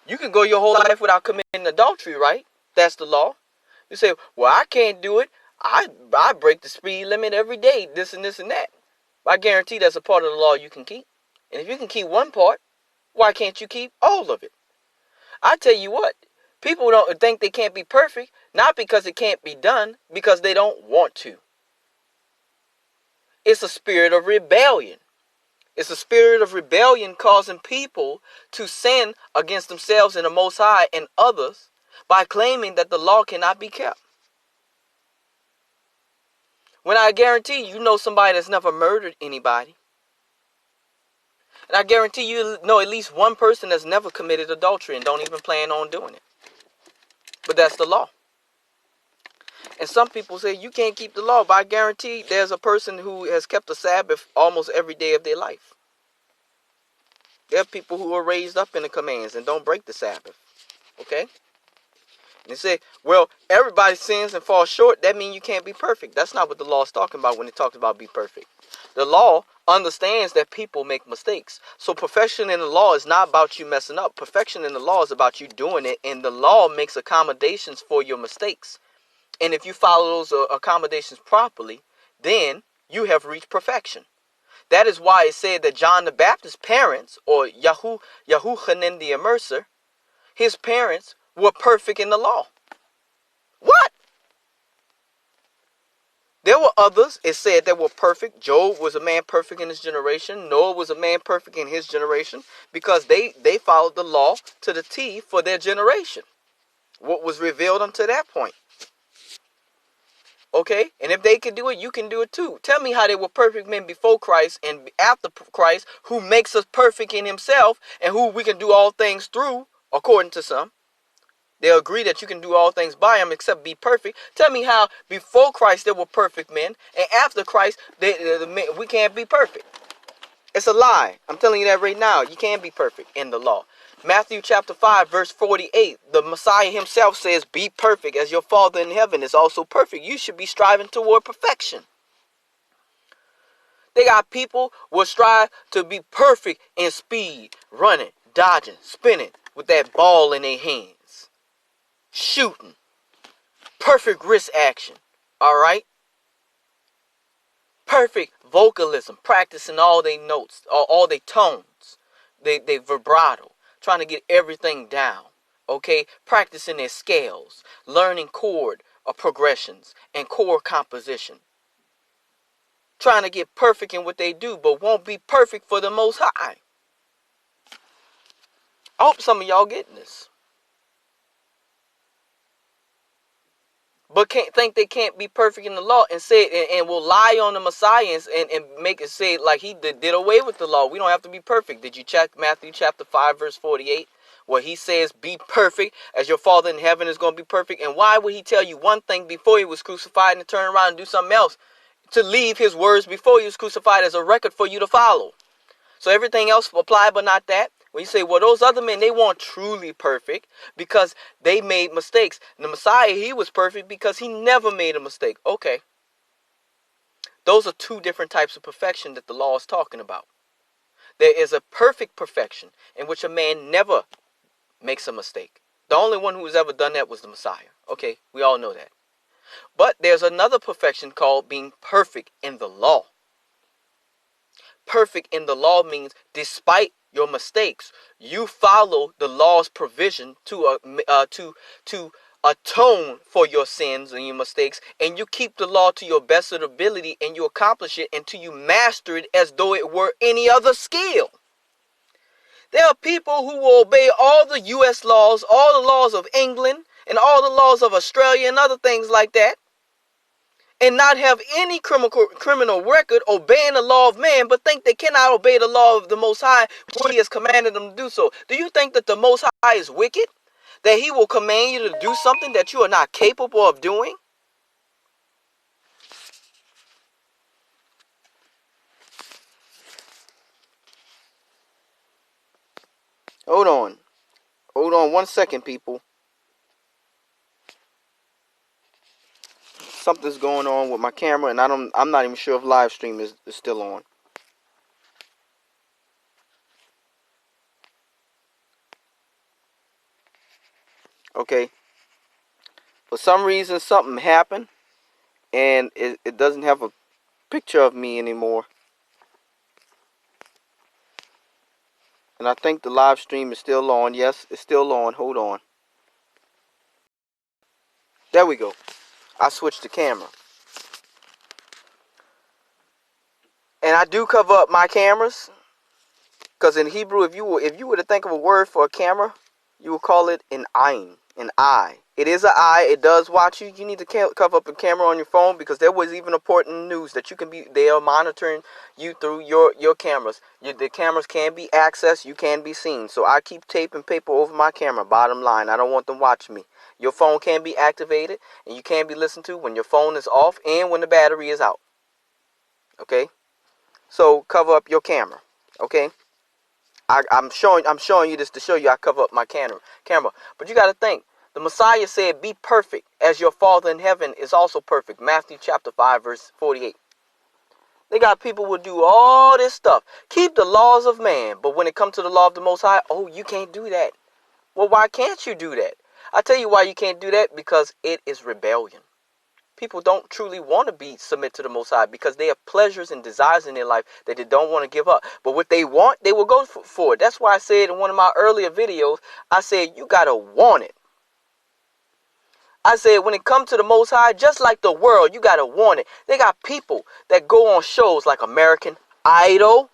You can go your whole life without committing adultery, right? That's the law. You say, well, I can't do it. I break the speed limit every day, this and this and that. I guarantee that's a part of the law you can keep. And if you can keep one part, why can't you keep all of it? I tell you what, people don't think they can't be perfect, not because it can't be done, because they don't want to. It's a spirit of rebellion. It's a spirit of rebellion causing people to sin against themselves and the Most High and others by claiming that the law cannot be kept. When I guarantee you know somebody that's never murdered anybody. And I guarantee you know at least one person that's never committed adultery and don't even plan on doing it. But that's the law. And some people say you can't keep the law, but I guarantee there's a person who has kept the Sabbath almost every day of their life. There are people who are raised up in the commands and don't break the Sabbath. Okay? And they say, well, everybody sins and falls short. That means you can't be perfect. That's not what the law is talking about when it talks about be perfect. The law understands that people make mistakes. So perfection in the law is not about you messing up. Perfection in the law is about you doing it. And the law makes accommodations for your mistakes. And if you follow those accommodations properly, then you have reached perfection. That is why it said that John the Baptist's parents, or Yahutsadeqnu the Immerser, his parents were perfect in the law. What? There were others, it said, that were perfect. Job was a man perfect in his generation. Noah was a man perfect in his generation because they followed the law to the T for their generation. What was revealed unto that point. Okay? And if they can do it, you can do it too. Tell me how they were perfect men before Christ and after Christ, who makes us perfect in himself and who we can do all things through, according to some. They'll agree that you can do all things by him except be perfect. Tell me how before Christ there were perfect men and after Christ we can't be perfect. It's a lie. I'm telling you that right now. You can't be perfect in the law. Matthew chapter 5 verse 48. The Messiah himself says, be perfect as your Father in heaven is also perfect. You should be striving toward perfection. They got people who strive to be perfect in speed, running, dodging, spinning with that ball in their hands. Shooting. Perfect wrist action. Alright? Perfect vocalism. Practicing all their notes. All their tones. They vibrato. Trying to get everything down. Okay? Practicing their scales. Learning chord progressions and chord composition. Trying to get perfect in what they do, but won't be perfect for the Most High. I hope some of y'all getting this. But can't think they can't be perfect in the law and say and will lie on the Messiah and make it say like he did away with the law. We don't have to be perfect. Did you check Matthew chapter 5 verse 48 where he says be perfect as your Father in heaven is going to be perfect? And why would he tell you one thing before he was crucified and turn around and do something else? To leave his words before he was crucified as a record for you to follow. So everything else apply but not that. When you say, well, those other men, they weren't truly perfect because they made mistakes. And the Messiah, he was perfect because he never made a mistake. Okay. Those are two different types of perfection that the law is talking about. There is a perfect perfection in which a man never makes a mistake. The only one who has ever done that was the Messiah. Okay, we all know that. But there's another perfection called being perfect in the law. Perfect in the law means despite your mistakes, you follow the law's provision to atone for your sins and your mistakes, and you keep the law to your best of ability, and you accomplish it until you master it as though it were any other skill. There are people who will obey all the U.S. laws, all the laws of England, and all the laws of Australia and other things like that, and not have any criminal record obeying the law of man, but think they cannot obey the law of the Most High when he has commanded them to do so. Do you think that the Most High is wicked? That he will command you to do something that you are not capable of doing? Hold on. Hold on 1 second, people. Something's going on with my camera, and I'm not even sure if live stream is still on. Okay. For some reason, something happened, and it doesn't have a picture of me anymore. And I think the live stream is still on. Yes, it's still on. Hold on. There we go. I switched the camera. And I do cover up my cameras, because in Hebrew, if you were to think of a word for a camera, you would call it an ayin, an eye. It is an eye. It does watch you. You need to cover up a camera on your phone, because there was even important news that they are monitoring you through your cameras. The cameras can be accessed. You can be seen. So I keep tape and paper over my camera. Bottom line, I don't want them watching me. Your phone can be activated, and you can be listened to when your phone is off and when the battery is out. Okay? So cover up your camera. Okay? I'm showing you this to show you I cover up my camera. But you got to think. The Messiah said, "Be perfect as your Father in heaven is also perfect." Matthew chapter 5, verse 48. They got people who do all this stuff. Keep the laws of man. But when it comes to the law of the Most High, oh, you can't do that. Well, why can't you do that? I tell you why you can't do that. Because it is rebellion. People don't truly want to submit to the Most High, because they have pleasures and desires in their life that they don't want to give up. But what they want, they will go for it. That's why I said in one of my earlier videos, I said, you got to want it. I said, when it comes to the Most High, just like the world, you got to want it. They got people that go on shows like American Idol,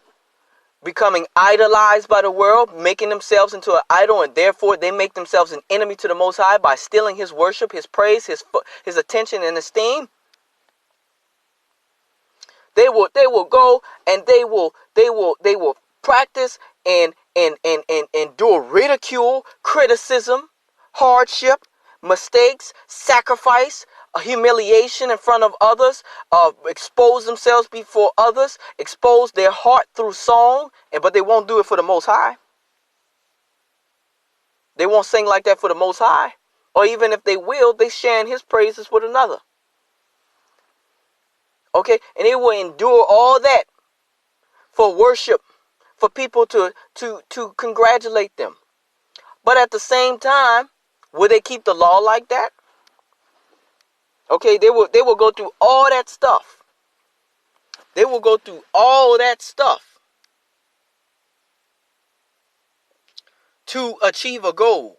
becoming idolized by the world, making themselves into an idol, and therefore they make themselves an enemy to the Most High by stealing his worship, his praise, his attention and esteem. They will go and they will practice and endure ridicule, criticism, hardship, mistakes, sacrifice, humiliation in front of others, expose themselves before others, expose their heart through song, but they won't do it for the Most High. They won't sing like that for the Most High. Or even if they will, they sharing his praises with another. Okay? And they will endure all that for worship, for people to congratulate them. But at the same time, will they keep the law like that? Okay, they will go through all that stuff. They will go through all that stuff to achieve a goal,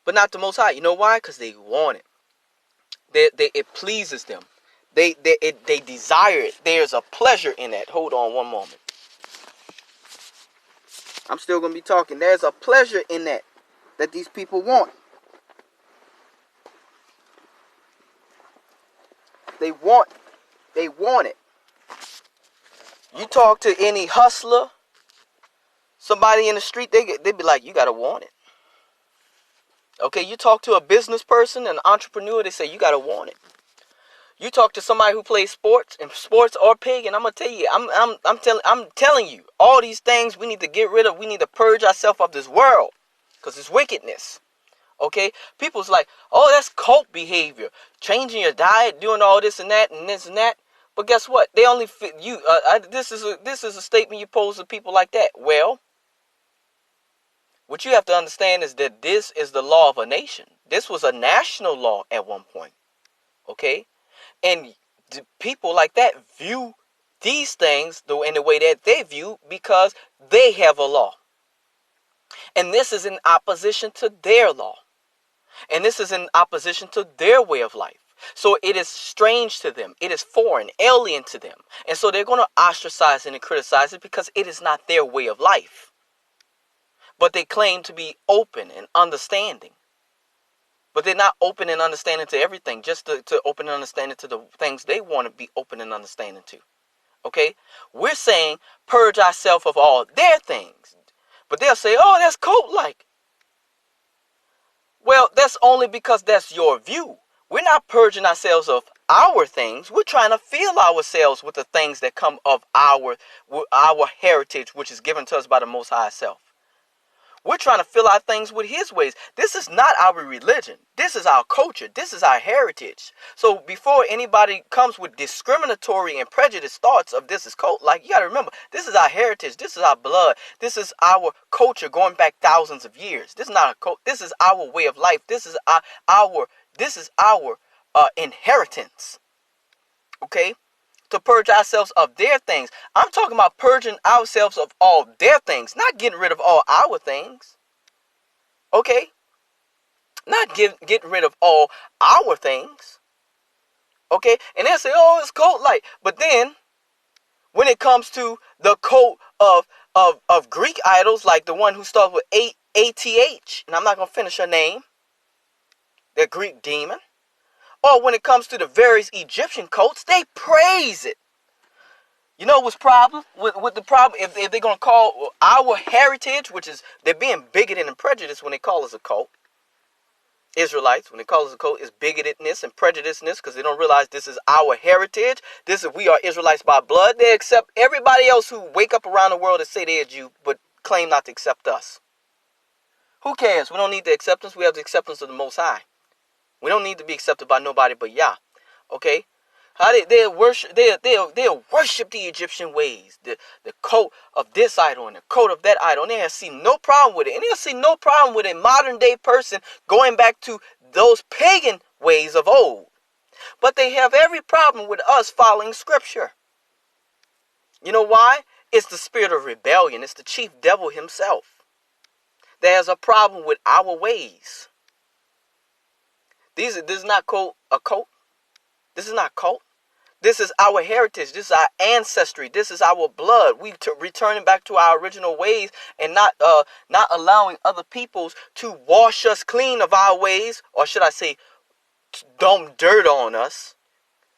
but not the Most High. You know why? Because they want it. It pleases them. They desire it. There's a pleasure in that. Hold on one moment. I'm still going to be talking. There's a pleasure in that these people want. They want it. You talk to any hustler, somebody in the street, they be like, you got to want it. Okay, you talk to a business person, an entrepreneur, they say, you got to want it. You talk to somebody who plays sports, and sports are pig, and I'm gonna tell you, I'm telling you, all these things we need to get rid of. We need to purge ourselves of this world, because it's wickedness. Okay, people's like, oh, that's cult behavior, changing your diet, doing all this and that and this and that. But guess what? They only fit you. This is a statement you pose to people like that. Well, what you have to understand is that this is the law of a nation. This was a national law at one point. Okay. And people like that view these things in the way that they view, because they have a law. And this is in opposition to their law. And this is in opposition to their way of life. So it is strange to them. It is foreign, alien to them. And so they're going to ostracize it and criticize it, because it is not their way of life. But they claim to be open and understanding. But they're not open and understanding to everything, just to open and understanding to the things they want to be open and understanding to. Okay? We're saying purge ourselves of all their things. But they'll say, oh, that's cult-like. Well, that's only because that's your view. We're not purging ourselves of our things. We're trying to fill ourselves with the things that come of our heritage, which is given to us by the Most High Self. We're trying to fill our things with his ways. This is not our religion. This is our culture. This is our heritage. So before anybody comes with discriminatory and prejudiced thoughts of this is cult, like, you got to remember, this is our heritage. This is our blood. This is our culture going back thousands of years. This is not a cult. This is our way of life. This is our inheritance. Okay? To purge ourselves of their things. I'm talking about purging ourselves of all their things, not getting rid of all our things. Okay? Not getting rid of all our things. Okay? And they'll say, oh, it's cult-like. But then, when it comes to the cult of Greek idols, like the one who starts with A-T-H, and I'm not going to finish her name, the Greek demon, or when it comes to the various Egyptian cults, they praise it. You know what's problem with the problem? If they're going to call our heritage, which is, they're being bigoted and prejudiced when they call us a cult. Israelites, when they call us a cult, is bigotedness and prejudiceness, because they don't realize this is our heritage. We are Israelites by blood. They accept everybody else who wake up around the world and say they're Jew, but claim not to accept us. Who cares? We don't need the acceptance. We have the acceptance of the Most High. We don't need to be accepted by nobody but Yah. Okay? How they'll worship the Egyptian ways, the cult of this idol and the cult of that idol, and they'll see no problem with it. And they'll see no problem with a modern day person going back to those pagan ways of old. But they have every problem with us following scripture. You know why? It's the spirit of rebellion. It's the chief devil himself that has a problem with our ways. This is not a cult. This is not cult. This is our heritage. This is our ancestry. This is our blood. We returning back to our original ways and not allowing other peoples to wash us clean of our ways, or should I say, dump dirt on us,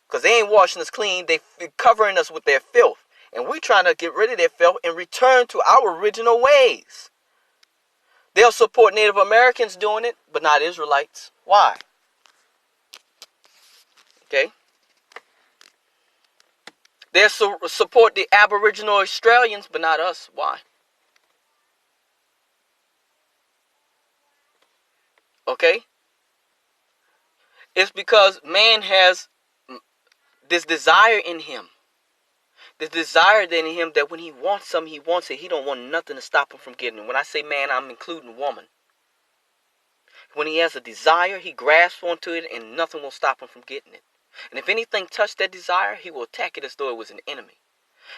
because they ain't washing us clean. They covering us with their filth, and we trying to get rid of their filth and return to our original ways. They'll support Native Americans doing it, but not Israelites. Why? Okay. They'll support the Aboriginal Australians, but not us. Why? Okay. It's because man has this desire in him. This desire in him that when he wants something, he wants it. He don't want nothing to stop him from getting it. When I say man, I'm including woman. When he has a desire, he grasps onto it and nothing will stop him from getting it. And if anything touched that desire, he will attack it as though it was an enemy.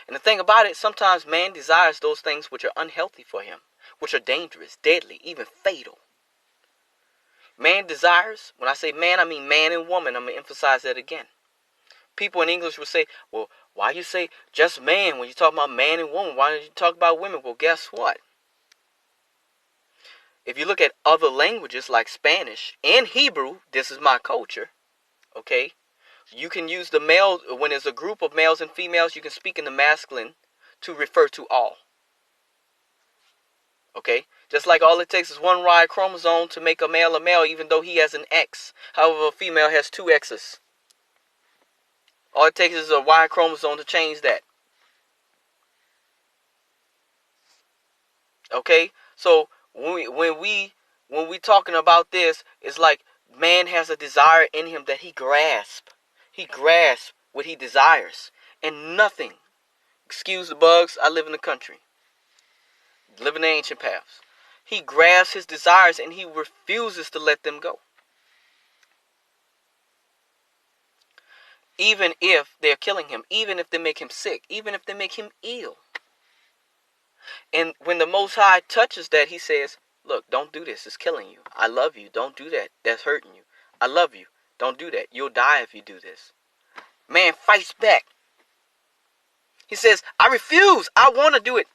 And the thing about it, sometimes man desires those things which are unhealthy for him, which are dangerous, deadly, even fatal. Man desires, when I say man, I mean man and woman. I'm going to emphasize that again. People in English will say, well, why you say just man when you talk about man and woman? Why don't you talk about women? Well, guess what? If you look at other languages like Spanish and Hebrew, this is my culture, okay? You can use the male, when there's a group of males and females, you can speak in the masculine to refer to all. Okay? Just like all it takes is one Y chromosome to make a male, even though he has an X. However, a female has two X's. All it takes is a Y chromosome to change that. Okay? So when we talking about this, it's like man has a desire in him that he grasps. He grasps what he desires. And nothing. Excuse the bugs, I live in the country. Live in the ancient paths. He grasps his desires and he refuses to let them go. Even if they're killing him. Even if they make him sick. Even if they make him ill. And when the Most High touches that, he says, look, don't do this. It's killing you. I love you. Don't do that. That's hurting you. I love you. Don't do that. You'll die if you do this. Man fights back. He says, I refuse. I want to do it.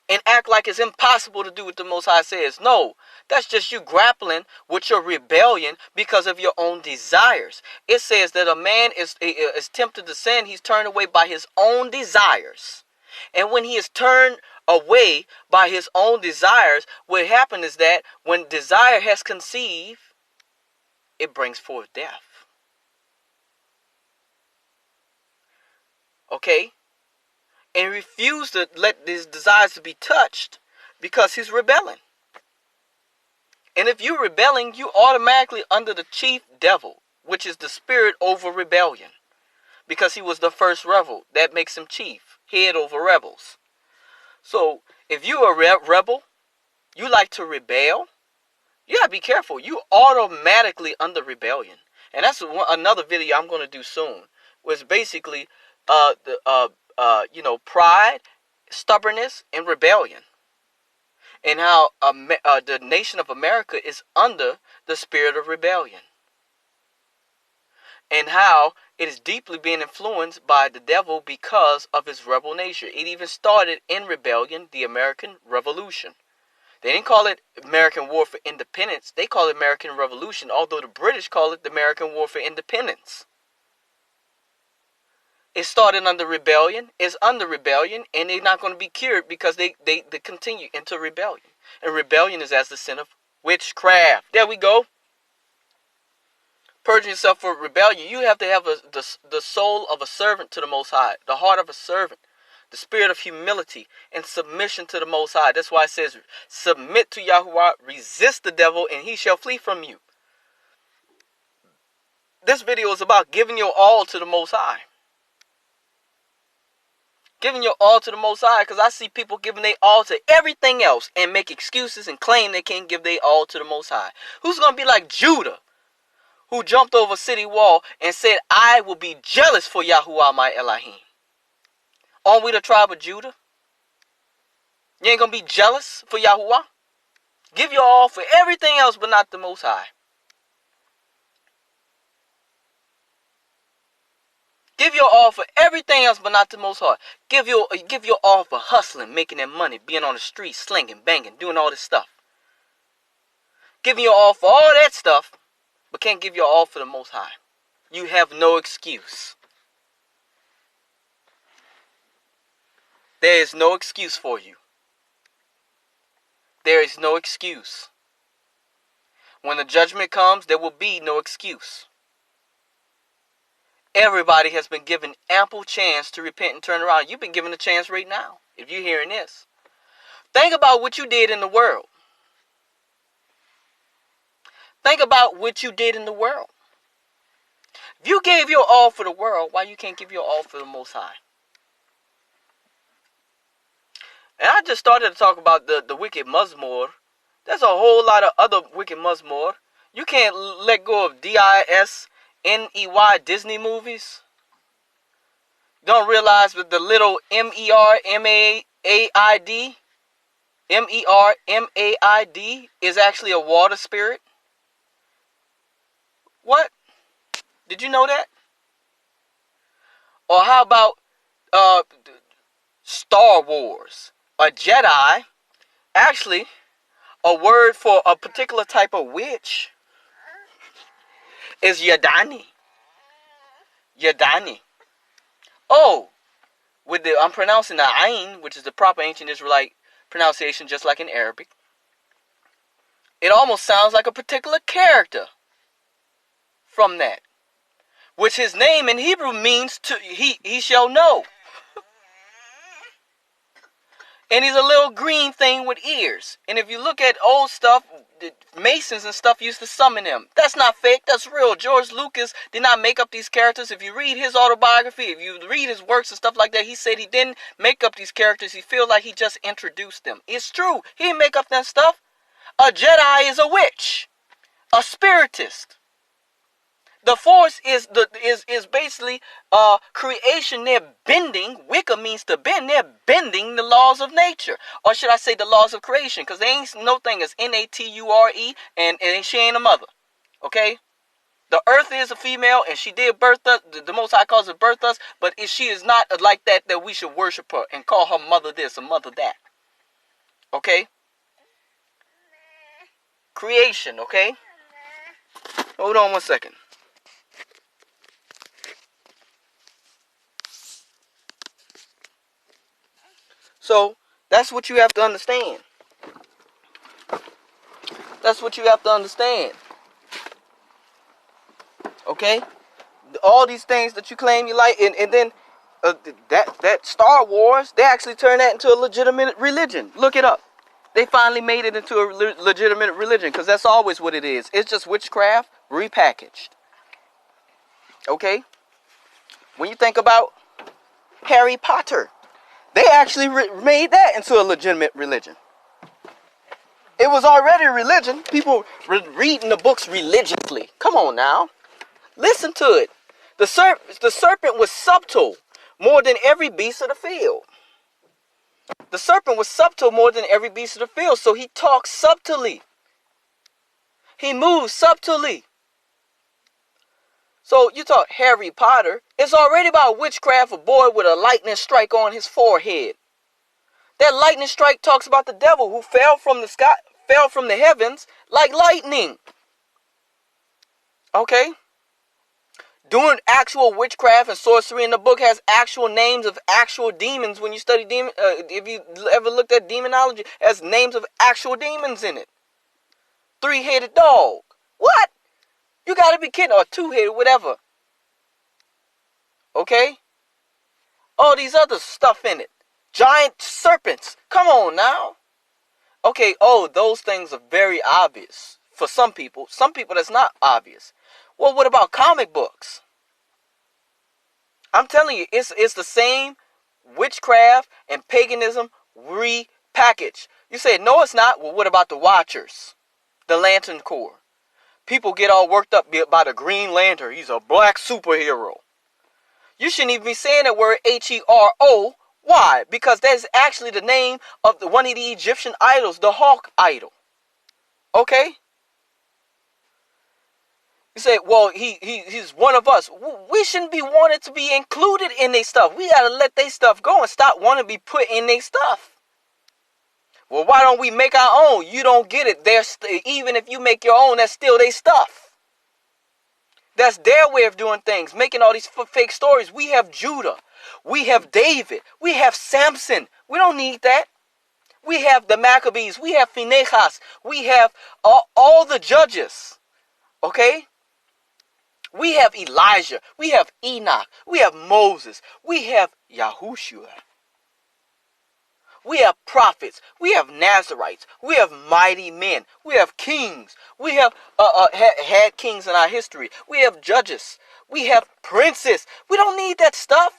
And act like it's impossible to do what the Most High says. No, that's just you grappling with your rebellion because of your own desires. It says that a man is tempted to sin. He's turned away by his own desires. And when he is turned away by his own desires, what happens is that when desire has conceived, it brings forth death. Okay? And refuse to let his desires to be touched because he's rebelling. And if you're rebelling, you automatically under the chief devil, which is the spirit over rebellion. Because he was the first rebel. That makes him chief, head over rebels. So if you are a rebel, you like to rebel, you gotta be careful. You automatically under rebellion. And that's another video I'm going to do soon. Was basically pride, stubbornness, and rebellion. And how the nation of America is under the spirit of rebellion. And how it is deeply being influenced by the devil because of his rebel nature. It even started in rebellion, the American Revolution. They didn't call it American War for Independence. They call it American Revolution, although the British call it the American War for Independence. It started under rebellion, it's under rebellion, and they're not going to be cured because they continue into rebellion. And rebellion is as the sin of witchcraft. There we go. Purging yourself for rebellion. You have to have the soul of a servant to the Most High, the heart of a servant, the spirit of humility and submission to the Most High. That's why it says, submit to Yahuwah, resist the devil, and he shall flee from you. This video is about giving your all to the Most High. Giving your all to the Most High, because I see people giving their all to everything else and make excuses and claim they can't give their all to the Most High. Who's going to be like Judah, who jumped over a city wall and said, I will be jealous for Yahuwah my Elohim? Aren't we the tribe of Judah? You ain't going to be jealous for Yahuwah? Give your all for everything else but not the Most High. Give your all for everything else but not the Most High. Give your all for hustling, making that money, being on the street, slinging, banging, doing all this stuff. Giving your all for all that stuff, but can't give your all for the Most High. You have no excuse. There is no excuse for you. There is no excuse. When the judgment comes, there will be no excuse. Everybody has been given ample chance to repent and turn around. You've been given a chance right now, if you're hearing this. Think about what you did in the world. Think about what you did in the world. If you gave your all for the world, why you can't give your all for the Most High? And I just started to talk about the wicked Musmor. There's a whole lot of other wicked Musmor. You can't let go of DISNEY Disney movies. Don't realize that the little MERMAID is actually a water spirit. What? Did you know that? Or how about Star Wars? A Jedi, actually, a word for a particular type of witch is Yadani. Yadani. Oh, I'm pronouncing the Ain, which is the proper ancient Israelite pronunciation, just like in Arabic. It almost sounds like a particular character from that, which his name in Hebrew means he shall know. And he's a little green thing with ears. And if you look at old stuff, the Masons and stuff used to summon him. That's not fake. That's real. George Lucas did not make up these characters. If you read his autobiography, if you read his works and stuff like that, he said he didn't make up these characters. He feels like he just introduced them. It's true. He didn't make up that stuff. A Jedi is a witch. A spiritist. The Force is basically creation. They're bending. Wicca means to bend. They're bending the laws of nature, or should I say the laws of creation? Because there ain't no thing as Nature, and she ain't a mother. Okay, the Earth is a female, and she did birth us. The Most High calls her birth us, but she is not like that we should worship her and call her mother this or mother that. Okay, creation. Okay, hold on one second. So, that's what you have to understand. That's what you have to understand. Okay? All these things that you claim you like, and then that Star Wars, they actually turned that into a legitimate religion. Look it up. They finally made it into a legitimate religion, because that's always what it is. It's just witchcraft repackaged. Okay? When you think about Harry Potter, they actually made that into a legitimate religion. It was already a religion. People were reading the books religiously. Come on now. Listen to it. The serpent was subtle more than every beast of the field. The serpent was subtle more than every beast of the field, so he talks subtly. He moves subtly. So you talk Harry Potter, it's already about witchcraft, a boy with a lightning strike on his forehead. That lightning strike talks about the devil who fell from the sky, fell from the heavens like lightning. Okay? Doing actual witchcraft and sorcery in the book has actual names of actual demons. When you study demon, if you ever looked at demonology, it has names of actual demons in it. 3-headed dog. What? You gotta be kidding. Or 2-headed, whatever. Okay? All these other stuff in it. Giant serpents. Come on now. Okay, those things are very obvious for some people. Some people that's not obvious. Well, what about comic books? I'm telling you, it's the same witchcraft and paganism repackaged. You say, no, it's not. Well, what about the Watchers? The Lantern Corps. People get all worked up by the Green Lantern. He's a black superhero. You shouldn't even be saying that word Hero. Why? Because that's actually the name of one of the Egyptian idols, the Hawk idol. Okay? You say, well, he's one of us. We shouldn't be wanted to be included in their stuff. We got to let their stuff go and stop wanting to be put in their stuff. Well, why don't we make our own? You don't get it. Even if you make your own, that's still their stuff. That's their way of doing things, making all these fake stories. We have Judah. We have David. We have Samson. We don't need that. We have the Maccabees. We have Phinehas. We have all the judges. Okay? We have Elijah. We have Enoch. We have Moses. We have Yahushua. We have prophets. We have Nazarites. We have mighty men. We have kings. We have had kings in our history. We have judges. We have princes. We don't need that stuff.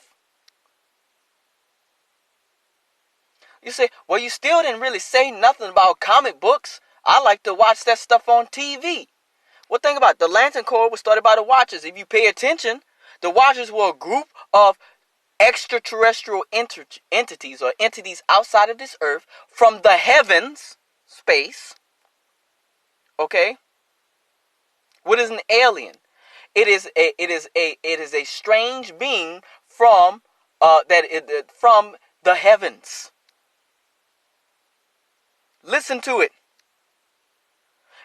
You say, well, you still didn't really say nothing about comic books. I like to watch that stuff on TV. Well, think about it. The Lantern Corps was started by the Watchers. If you pay attention, the Watchers were a group of extraterrestrial entities or entities outside of this earth from the heavens, space. Okay? What is an alien? It is a strange being from from the heavens. Listen to it.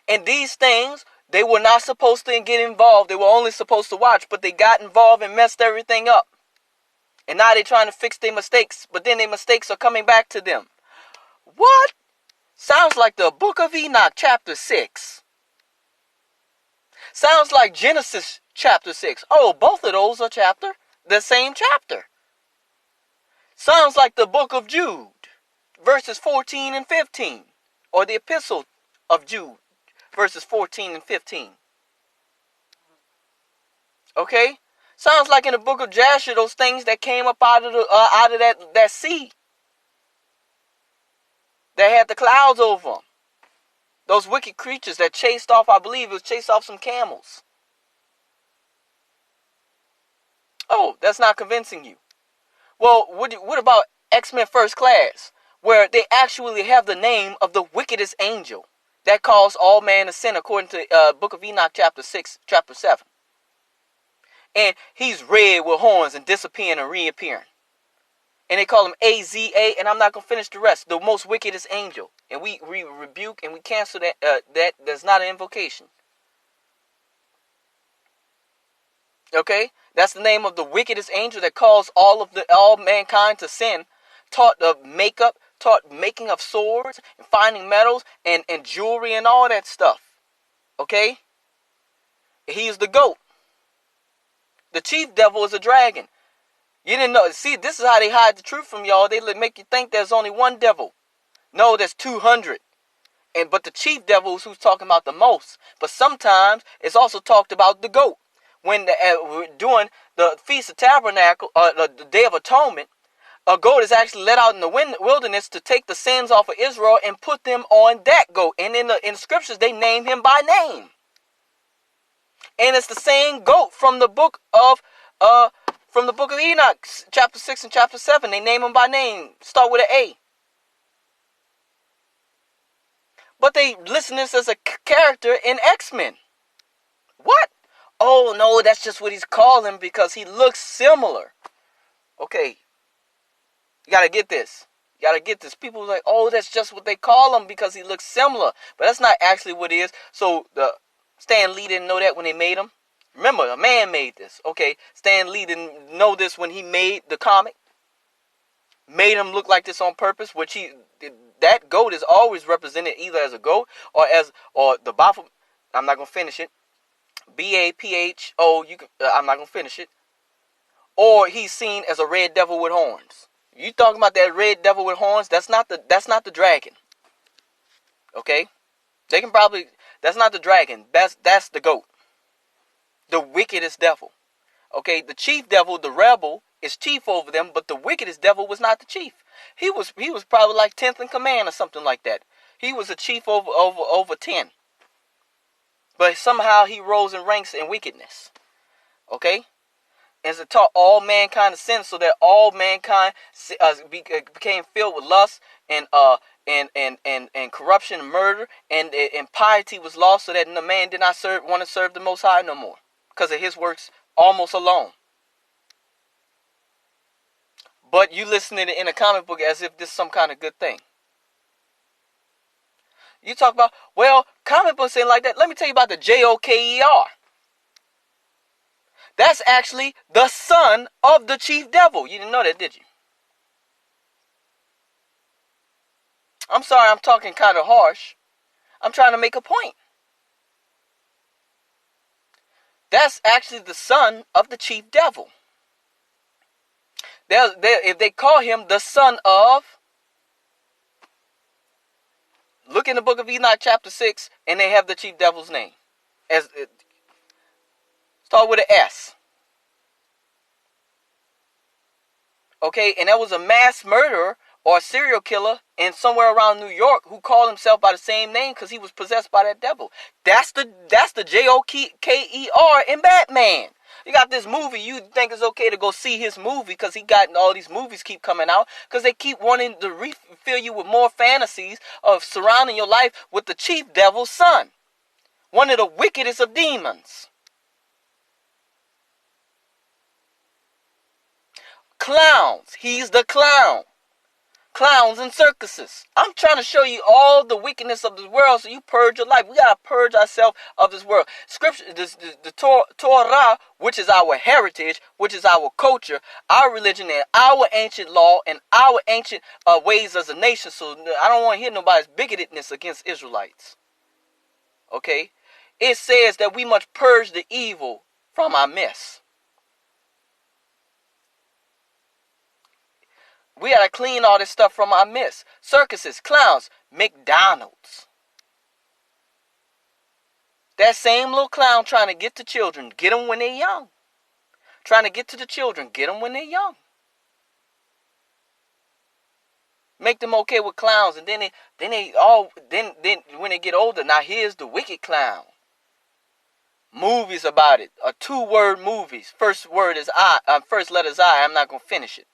And these things, they were not supposed to get involved. They were only supposed to watch, but they got involved and messed everything up. And now they're trying to fix their mistakes, but then their mistakes are coming back to them. What? Sounds like the book of Enoch, chapter 6. Sounds like Genesis, chapter 6. Oh, both of those are the same chapter. Sounds like the book of Jude, verses 14 and 15. Or the epistle of Jude, verses 14 and 15. Okay? Sounds like in the book of Jasher, those things that came up out of that sea. That had the clouds over them. Those wicked creatures that chased off, I believe it was chased off some camels. Oh, that's not convincing you. Well, what about X-Men First Class? Where they actually have the name of the wickedest angel that caused all man to sin, according to book of Enoch, chapter 6, chapter 7. And he's red with horns and disappearing and reappearing. And they call him AZA, and I'm not going to finish the rest. The most wickedest angel. And we rebuke and we cancel that. That's not an invocation. Okay? That's the name of the wickedest angel that caused all mankind to sin. Taught the makeup, taught making of swords, and finding metals, and jewelry, and all that stuff. Okay? He's the goat. The chief devil is a dragon. You didn't know. See, this is how they hide the truth from y'all. They make you think there's only one devil. No, there's 200. But the chief devil is who's talking about the most. But sometimes it's also talked about the goat. When during the Feast of Tabernacle, the Day of Atonement, a goat is actually let out in the wilderness to take the sins off of Israel and put them on that goat. And in the scriptures, they name him by name. And it's the same goat from the book of Enoch, chapter 6 and chapter 7. They name him by name. Start with an A. But they listen to this as a character in X-Men. What? Oh, no, that's just what he's calling because he looks similar. Okay. You got to get this. You got to get this. People are like, oh, that's just what they call him because he looks similar. But that's not actually what it is. So Stan Lee didn't know that when they made him. Remember, a man made this. Okay, Stan Lee didn't know this when he made the comic. Made him look like this on purpose, that goat is always represented either as a goat or the Baphomet. I'm not gonna finish it. BAPHO. I'm not gonna finish it. Or he's seen as a red devil with horns. You talking about that red devil with horns? That's not the dragon. Okay, they can probably. That's not the dragon. That's the goat. The wickedest devil. Okay, the chief devil, the rebel, is chief over them, but the wickedest devil was not the chief. He was probably like 10th in command or something like that. He was a chief over 10. But somehow he rose in ranks in wickedness. Okay? And to taught all mankind of sin, so that all mankind became filled with lust and corruption and murder, and piety was lost, so that the man did not want to serve the Most High no more because of his works almost alone. But you listen to it in a comic book as if this is some kind of good thing. You talk about, well, comic books ain't like that. Let me tell you about the Joker. That's actually the son of the chief devil. You didn't know that, did you? I'm sorry, I'm talking kind of harsh. I'm trying to make a point. That's actually the son of the chief devil. If they call him the son of, look in the book of Enoch chapter 6, and they have the chief devil's name. Start with an S. Okay, and that was a mass murderer or a serial killer in somewhere around New York who called himself by the same name because he was possessed by that devil. That's the Joker in Batman. You got this movie, you think it's okay to go see his movie because he got all these movies keep coming out because they keep wanting to refill you with more fantasies of surrounding your life with the chief devil's son. One of the wickedest of demons. Clowns. He's the clown. Clowns and circuses. I'm trying to show you all the wickedness of this world so you purge your life. We got to purge ourselves of this world. Scripture, the Torah, which is our heritage, which is our culture, our religion, and our ancient law, and our ancient ways as a nation. So I don't want to hear nobody's bigotedness against Israelites. Okay? It says that we must purge the evil from our midst. We gotta clean all this stuff from our midst. Circuses, clowns, McDonald's. That same little clown trying to get to children, get them when they're young. Trying to get to the children, get them when they're young. Make them okay with clowns, and then when they get older, now here's the wicked clown. Movies about it, 2-word movies. First word is I. First letter is I. I'm not gonna finish it.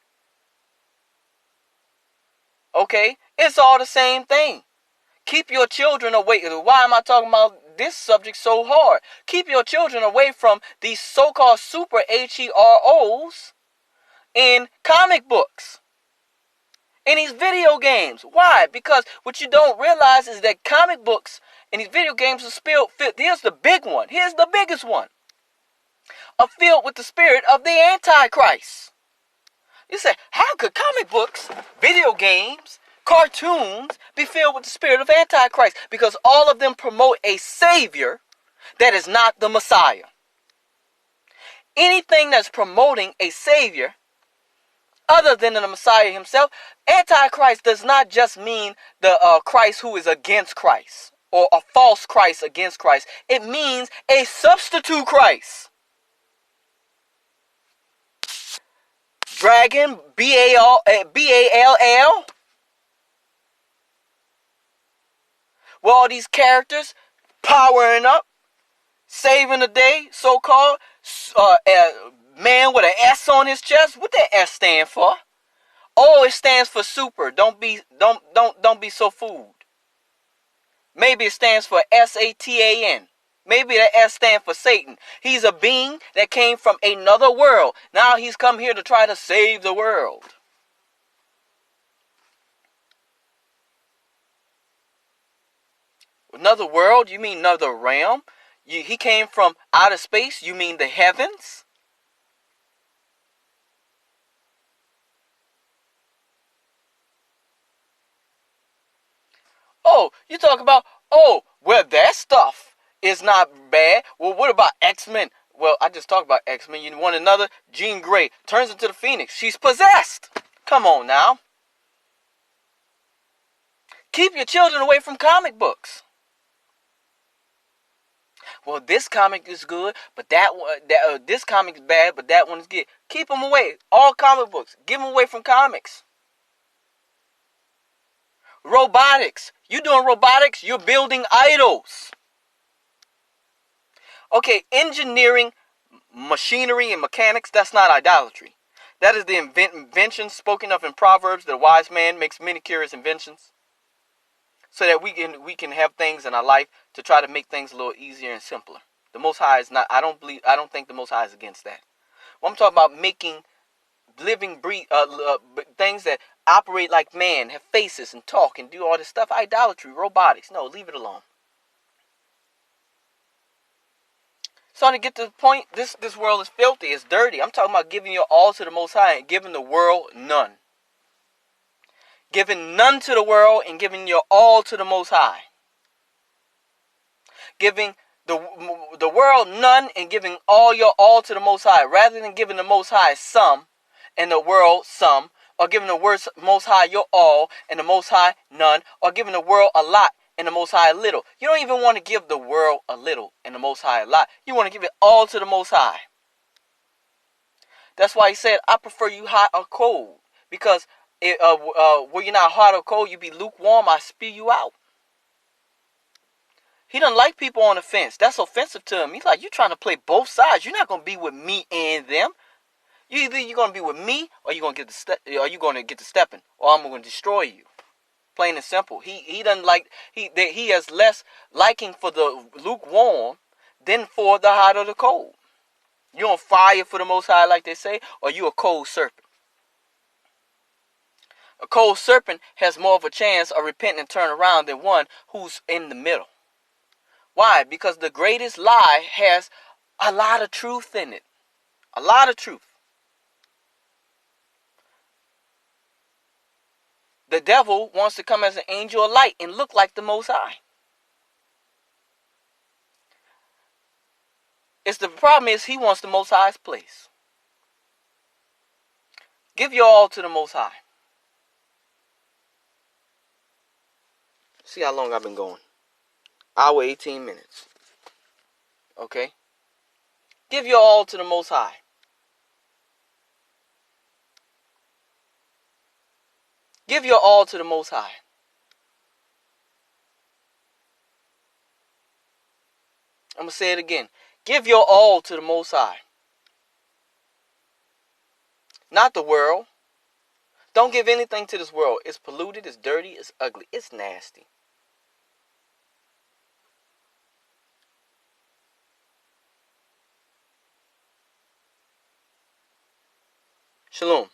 Okay, it's all the same thing. Keep your children away. Why am I talking about this subject so hard? Keep your children away from these so-called super heroes in comic books, in these video games. Why? Because what you don't realize is that comic books and these video games are filled. Here's the big one. Here's the biggest one. Are filled with the spirit of the Antichrist. You say, how could comic books, video games, cartoons be filled with the spirit of Antichrist? Because all of them promote a savior that is not the Messiah. Anything that's promoting a savior, other than the Messiah himself. Antichrist does not just mean the Christ who is against Christ, or a false Christ against Christ. It means a substitute Christ. Dragon, B-A-L-L. With all these characters powering up, saving the day, so-called. Man with an S on his chest. What that S stand for? Oh, it stands for super. Don't be so fooled. Maybe it stands for Satan. Maybe that S stands for Satan. He's a being that came from another world. Now he's come here to try to save the world. Another world? You mean another realm? He came from outer space? You mean the heavens? Oh, you talk about, oh, well, that stuff is not bad. Well, what about X-Men? Well, I just talked about X-Men. You want another? Jean Grey turns into the Phoenix. She's possessed. Come on now. Keep your children away from comic books. Well, this comic is good, but this comic is bad, but that one is good. Keep them away. All comic books. Give them away from comics. Robotics. You doing robotics? You're building idols. Okay, engineering, machinery, and mechanics, that's not idolatry. That is the invention spoken of in Proverbs, that a wise man makes many curious inventions, so that we can have things in our life to try to make things a little easier and simpler. The Most High is not, I don't think the Most High is against that. Well, I'm talking about making living things that operate like man, have faces and talk and do all this stuff. Idolatry, robotics. No, leave it alone. So to get to the point, this world is filthy, it's dirty. I'm talking about giving your all to the Most High and giving the world none. Giving none to the world and giving your all to the Most High. Giving the world none and giving all your all to the Most High, rather than giving the Most High some and the world some, or giving the Most High your all and the Most High none, or giving the world a lot and the Most High a little. You don't even want to give the world a little and the Most High a lot. You want to give it all to the Most High. That's why he said, I prefer you hot or cold, because where you're not hot or cold, you be lukewarm, I spew you out. He doesn't like people on the fence. That's offensive to him. He's like, you're trying to play both sides. You're not going to be with me and them. You're going to be with me, or you're going to get the stepping, or I'm going to destroy you. Plain and simple. He doesn't like, he has less liking for the lukewarm than for the hot or the cold. You on fire for the Most High, like they say, or you a cold serpent. A cold serpent has more of a chance of repenting and turn around than one who's in the middle. Why? Because the greatest lie has a lot of truth in it. A lot of truth. The devil wants to come as an angel of light and look like the Most High. The problem is he wants the Most High's place. Give your all to the Most High. See how long I've been going. Hour 18 minutes. Okay? Give your all to the Most High. Give your all to the Most High. I'm going to say it again. Give your all to the Most High. Not the world. Don't give anything to this world. It's polluted, it's dirty, it's ugly, it's nasty. Shalom.